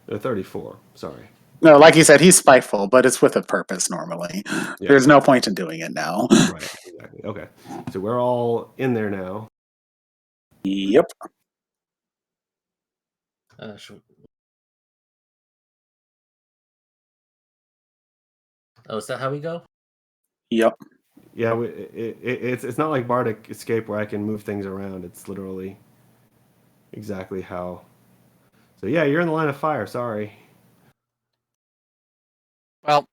No, 34. Sorry. No, like you said, he's spiteful, but it's with a purpose normally. Yeah. There's no point in doing it now. Right, exactly. Okay. So we're all in there now. Yep. Oh, is that how we go? Yep. Yeah, it's not like Bardic Escape where I can move things around. It's literally exactly how. So yeah, you're in the line of fire. Sorry. Well,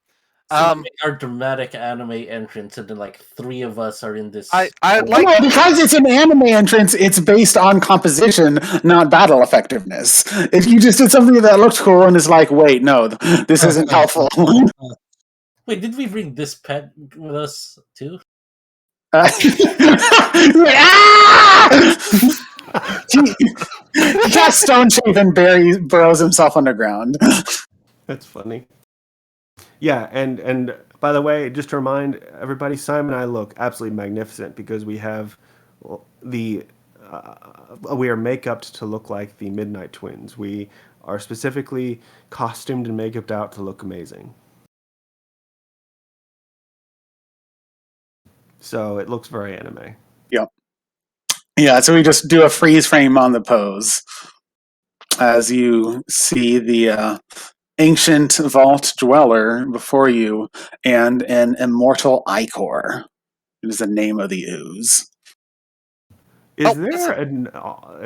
So we make our dramatic anime entrance, and then like 3 of us are in this. I'd Well, like because it's an anime entrance, it's based on composition, not battle effectiveness. If you just did something that looked cool and is like, wait, no, this isn't helpful. Wait, did we bring this pet with us too? He casts Stone Shave and burrows himself underground. That's funny. Yeah, and by the way, just to remind everybody, Simon and I look absolutely magnificent because we have we are make-upped to look like the Midnight Twins. We are specifically costumed and make-upped out to look amazing. So it looks very anime. Yep. Yeah, so we just do a freeze frame on the pose as you see the ancient vault dweller before you and an immortal ichor. It is the name of the ooze. Is there an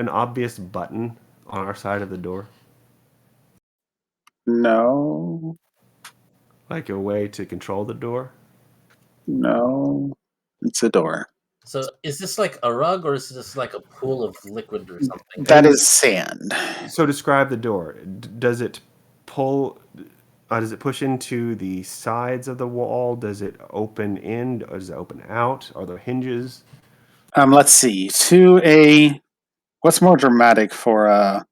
obvious button on our side of the door? No. Like a way to control the door? No. It's a door. So is this like a rug, or is this like a pool of liquid or something? That is sand. So describe the door. Does it pull? Does it push into the sides of the wall? Does it open in? Or does it open out? Are there hinges? Let's see. What's more dramatic for a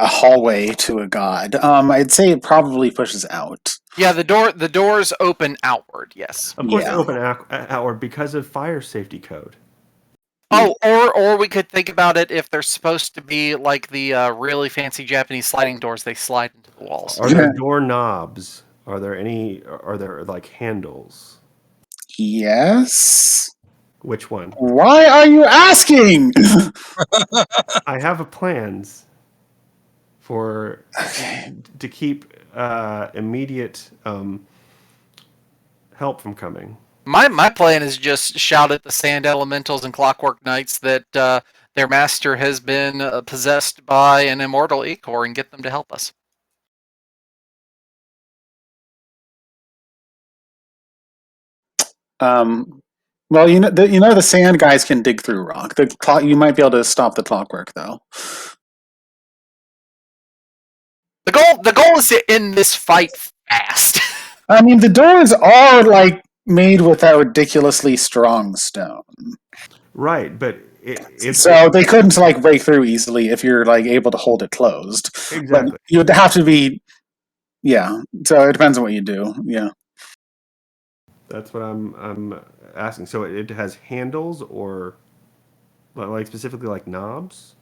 hallway to a god? I'd say it probably pushes out. Yeah, the doors open outward. Yes. Of course, Yeah. they open outward because of fire safety code. Oh, or we could think about it if they're supposed to be like the really fancy Japanese sliding doors. They slide into the walls. Are there door knobs? Are there like handles? Yes. Which one? Why are you asking? I have plans for to keep immediate help from coming. My plan is just shout at the sand elementals and clockwork knights that their master has been possessed by an immortal ichor and get them to help us. Well, the sand guys can dig through rock. You might be able to stop the clockwork though. The goal is to end this fight fast. I mean, the doors are like made with that ridiculously strong stone. Right, but so they couldn't like break through easily if you're like able to hold it closed. Exactly. But you would have to be, yeah. So it depends on what you do. Yeah. That's what I'm asking. So it has handles or like specifically like knobs?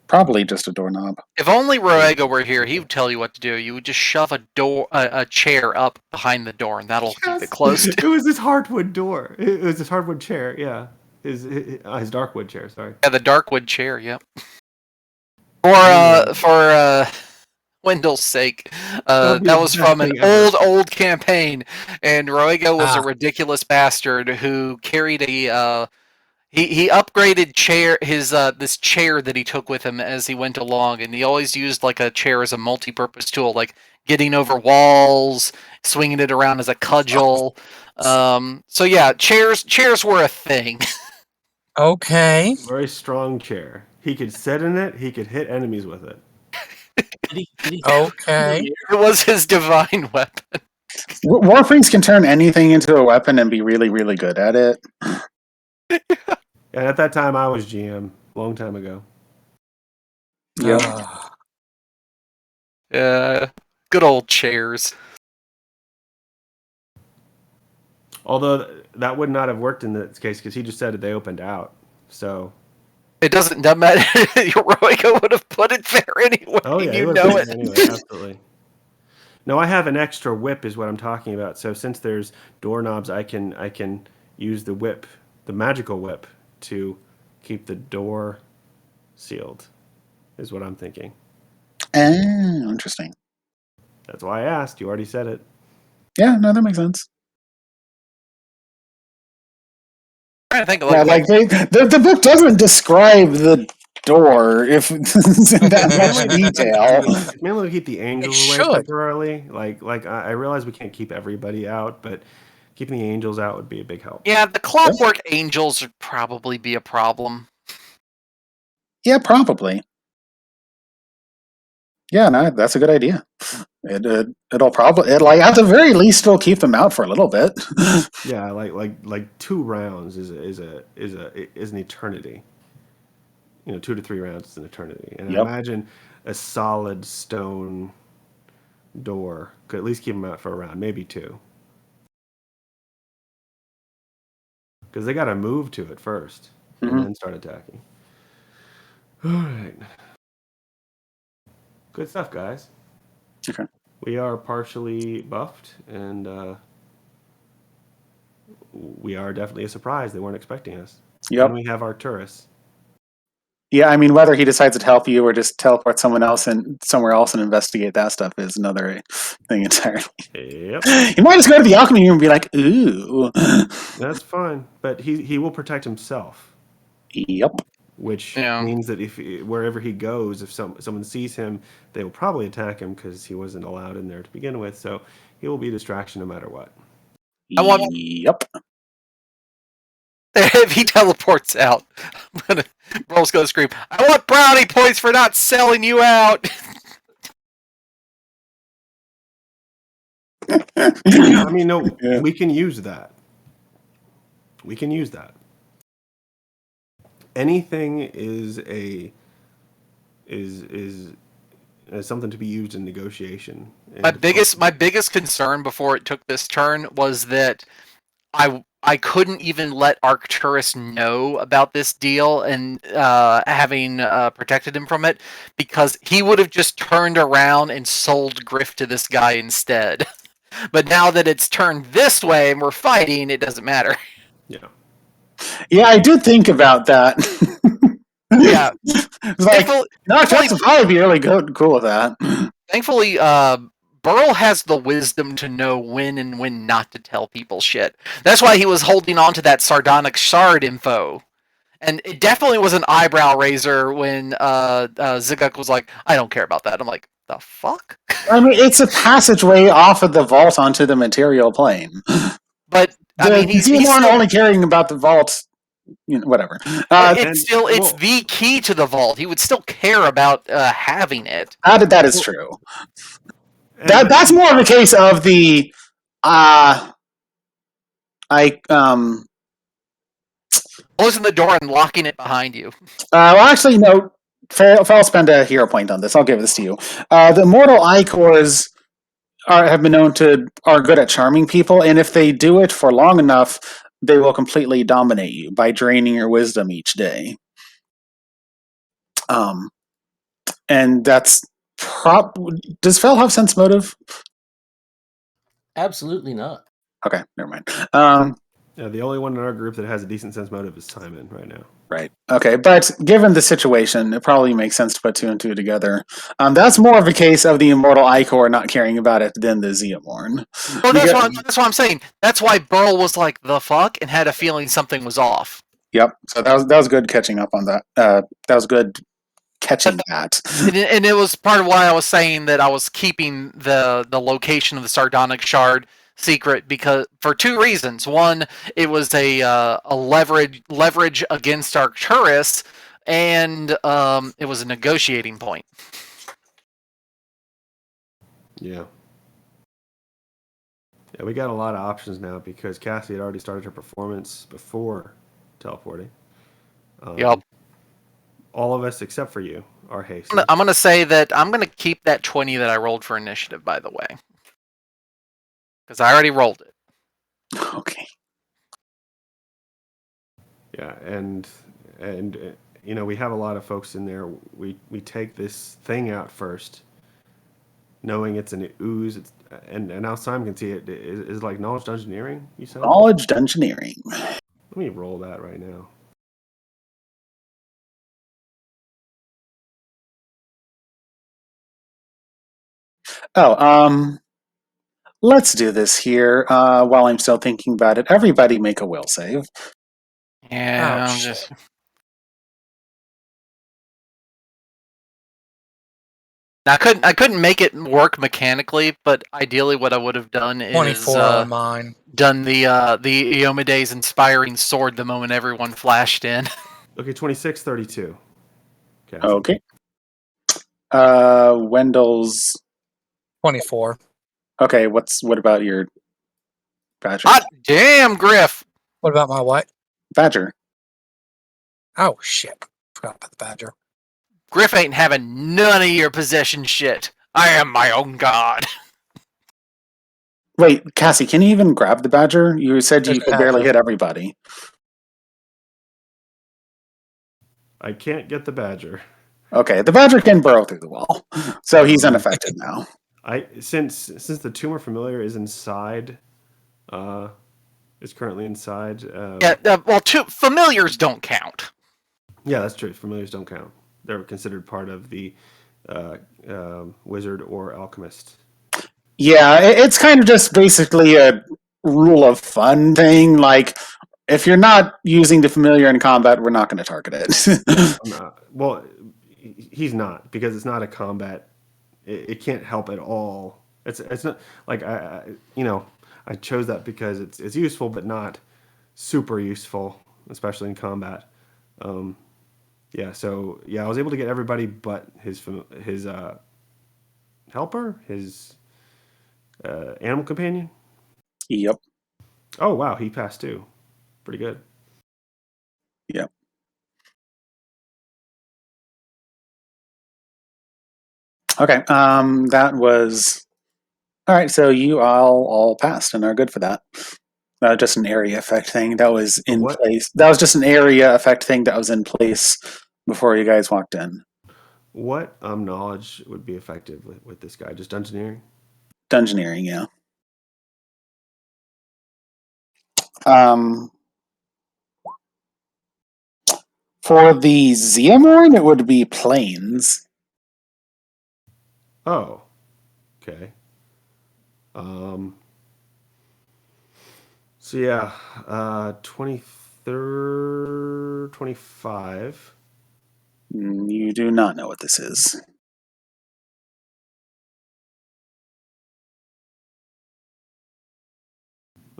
Probably just a doorknob. If only Roego were here, he would tell you what to do. You would just shove a chair up behind the door, and that'll keep it closed. It was this hardwood door. It was this hardwood chair. Yeah, his darkwood chair. Sorry. Yeah, the darkwood chair. Yep. For Wendell's sake, that was from an old campaign, and Roego was a ridiculous bastard who carried a. He upgraded this chair that he took with him as he went along, and he always used like a chair as a multi-purpose tool, like getting over walls, swinging it around as a cudgel. So yeah, chairs were a thing. Okay. Very strong chair. He could sit in it. He could hit enemies with it. Okay. It was his divine weapon. Warfreaks can turn anything into a weapon and be really, really good at it. And at that time, I was GM, long time ago. Yeah. Good old chairs. Although that would not have worked in this case because he just said that they opened out. So it doesn't matter. Roego would have put it there anyway. Oh yeah, you know it. Anyway, absolutely. No, I have an extra whip, is what I'm talking about. So since there's doorknobs, I can use the whip, the magical whip, to keep the door sealed, is what I'm thinking. Oh, interesting. That's why I asked. You already said it. Yeah, no, that makes sense. I'm trying to think The book doesn't describe the door if that much detail. It's mainly to keep the angels It away should. temporarily. Like I realize we can't keep everybody out, but keeping the angels out would be a big help. Yeah, the clockwork angels would probably be a problem. Yeah, probably. Yeah, no, that's a good idea. It'll probably at the very least it'll keep them out for a little bit. Yeah, like 2 rounds is an eternity. 2 to 3 rounds is an eternity. And Yep. imagine a solid stone door could at least keep them out for a round, maybe 2. Because they got to move to it first and then start attacking. All right. Good stuff, guys. Okay. We are partially buffed, and we are definitely a surprise. They weren't expecting us. Yep. And we have Arcturus. Yeah, I mean, whether he decides to help you or just teleport someone else and somewhere else and investigate that stuff is another thing entirely. Yep. You might just go to the alchemy room and be like, "Ooh." That's fine, but he will protect himself. Yep. Which Yeah. means that if wherever he goes, if someone sees him, they will probably attack him because he wasn't allowed in there to begin with. So he will be a distraction no matter what. Yep. If he teleports out, Burl's gonna scream, "I want brownie points for not selling you out!" Yeah, I mean, no, Yeah. we can use that. We can use that. Anything is something to be used in negotiation. My biggest concern before it took this turn was that I couldn't even let Arcturus know about this deal and having protected him from it, because he would have just turned around and sold Griff to this guy instead. But now that it's turned this way and we're fighting, it doesn't matter. Yeah. Yeah, I did think about that. Yeah. It's like, Arcturus would probably be really cool with that. Thankfully, Burl has the wisdom to know when and when not to tell people shit. That's why he was holding on to that sardonic shard info. And it definitely was an eyebrow raiser when Ziguk was like, "I don't care about that." I'm like, the fuck? I mean, it's a passageway off of the vault onto the material plane. But I mean, he's still still, only caring about the vault. Whatever. it's the key to the vault. He would still care about having it. That is true. That's more of a case of the Closing the door and locking it behind you. well, actually, no. I'll spend a hero point on this. I'll give this to you. The immortal Icors have been known to are good at charming people, and if they do it for long enough, they will completely dominate you by draining your wisdom each day. And that's does Fel have sense motive? Absolutely not. Okay, never mind. Yeah, the only one in our group that has a decent sense motive is Simon right now. Right. Okay, but given the situation, it probably makes sense to put 2 and 2 together. That's more of a case of the immortal Icor not caring about it than the Zeomorn. Well, that's what I'm saying. That's why Burl was like, the fuck, and had a feeling something was off. Yep. So that was good catching up on that. That was good catching that. And it was part of why I was saying that I was keeping the location of the sardonic shard secret, because for 2 reasons. One, it was a leverage against Arcturus, and it was a negotiating point. Yeah. Yeah, we got a lot of options now because Cassie had already started her performance before teleporting. Yep. All of us except for you are hasty. I'm going to say that I'm going to keep that 20 that I rolled for initiative, by the way. Because I already rolled it. Okay. Yeah, and we have a lot of folks in there. We take this thing out first, knowing it's an ooze. And now Simon can see it. Is like knowledge dungeoneering, you said? Knowledge dungeoneering. Let me roll that right now. Oh, let's do this here while I'm still thinking about it. Everybody make a will save. Yeah, Oh, I'm shit. just... Now I couldn't make it work mechanically, but ideally, what I would have done is 24 on mine. done the Iomede's inspiring sword the moment everyone flashed in. Okay, 26, 32. Cassie. Okay. Wendell's 24. okay. What about your Badger? Hot damn, Griff! What about my what? Badger. Oh, shit. Forgot about the badger. Griff ain't having none of your possession shit. I am my own god. Wait, Cassie, can you even grab the Badger? You said you There's could the barely Badger. hit everybody. I can't get the badger. Okay, the Badger can burrow through the wall, so he's unaffected now. Since the tumor familiar is inside, is currently inside. Well, familiars don't count. Yeah, that's true. Familiars don't count. They're considered part of the wizard or alchemist. Yeah, it's kind of just basically a rule of fun thing. Like, if you're not using the familiar in combat, we're not going to target it. I'm not. Well, he's not, because it's not a combat. It can't help at all. It's not like I chose that because it's useful, but not super useful, especially in combat. Yeah, so I was able to get everybody but his helper, his animal companion. Yep. Oh wow, he passed too. Pretty good. Yep. Okay. That was all right. So you all passed and are good for that. Just an area effect thing that was in what? place. That was just an area effect thing that was in place before you guys walked in. What knowledge would be effective with this guy? Just dungeoneering? Dungeoneering, yeah. Um, for the Zeomorn, it would be planes. Oh, okay. So yeah, 23rd, 25. You do not know what this is.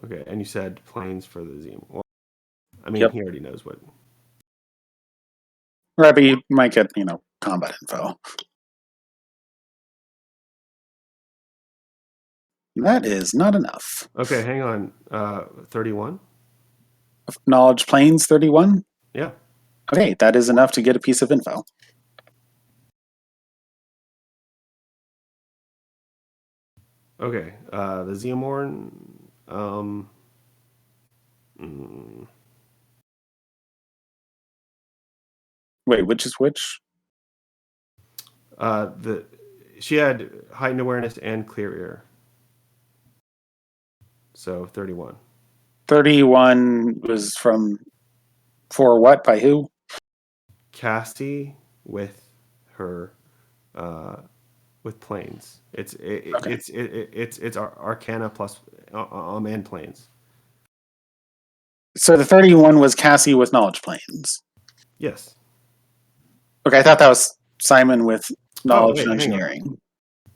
Okay, and you said planes for the Zeom. Well, I mean, Yep. he already knows what. Right, but you might get, combat info. That is not enough. Okay, hang on. 31? Knowledge planes 31? Yeah. Okay, that is enough to get a piece of info. Okay, the Zeomorn. Mm, Wait, which is which? she had heightened awareness and clear ear. So 31. 31 was for what? By who? Cassie with her with planes. Okay. It's Arcana plus and planes. So the 31 was Cassie with knowledge planes. Yes. Okay, I thought that was Simon with Oh knowledge wait, and hang on. engineering.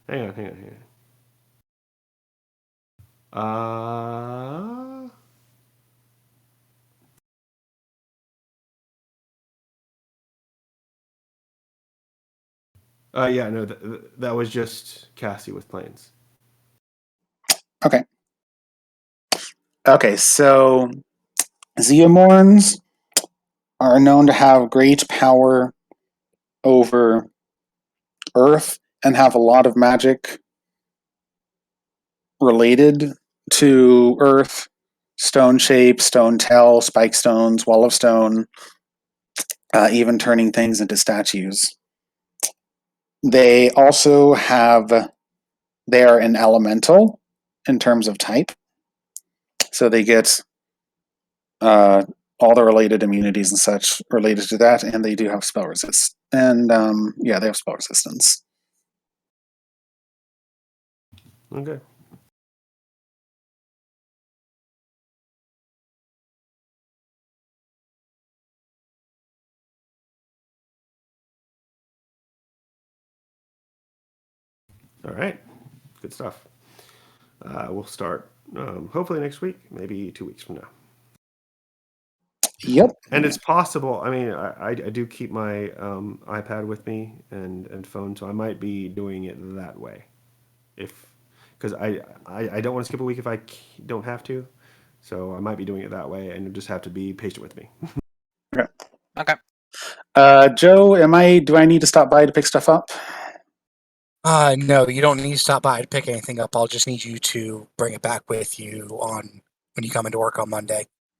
Hang on. Yeah, no, that was just Cassie with planes. Okay. Okay, so Zeomorns are known to have great power over Earth and have a lot of magic related to Earth. Stone shape, stone tell, spike stones, wall of stone, even turning things into statues. They also they are an elemental in terms of type. So they get all the related immunities and such related to that, and they do have spell resist. And they have spell resistance. Okay. All right. Good stuff. We'll start hopefully next week, maybe 2 weeks from now. Yep. And it's possible. I mean, I do keep my iPad with me and phone, so I might be doing it that way, because I don't want to skip a week if I don't have to. So I might be doing it that way, and you just have to be patient with me. Okay. Joe, do I need to stop by to pick stuff up? No, you don't need to stop by to pick anything up. I'll just need you to bring it back with you when you come into work on Monday.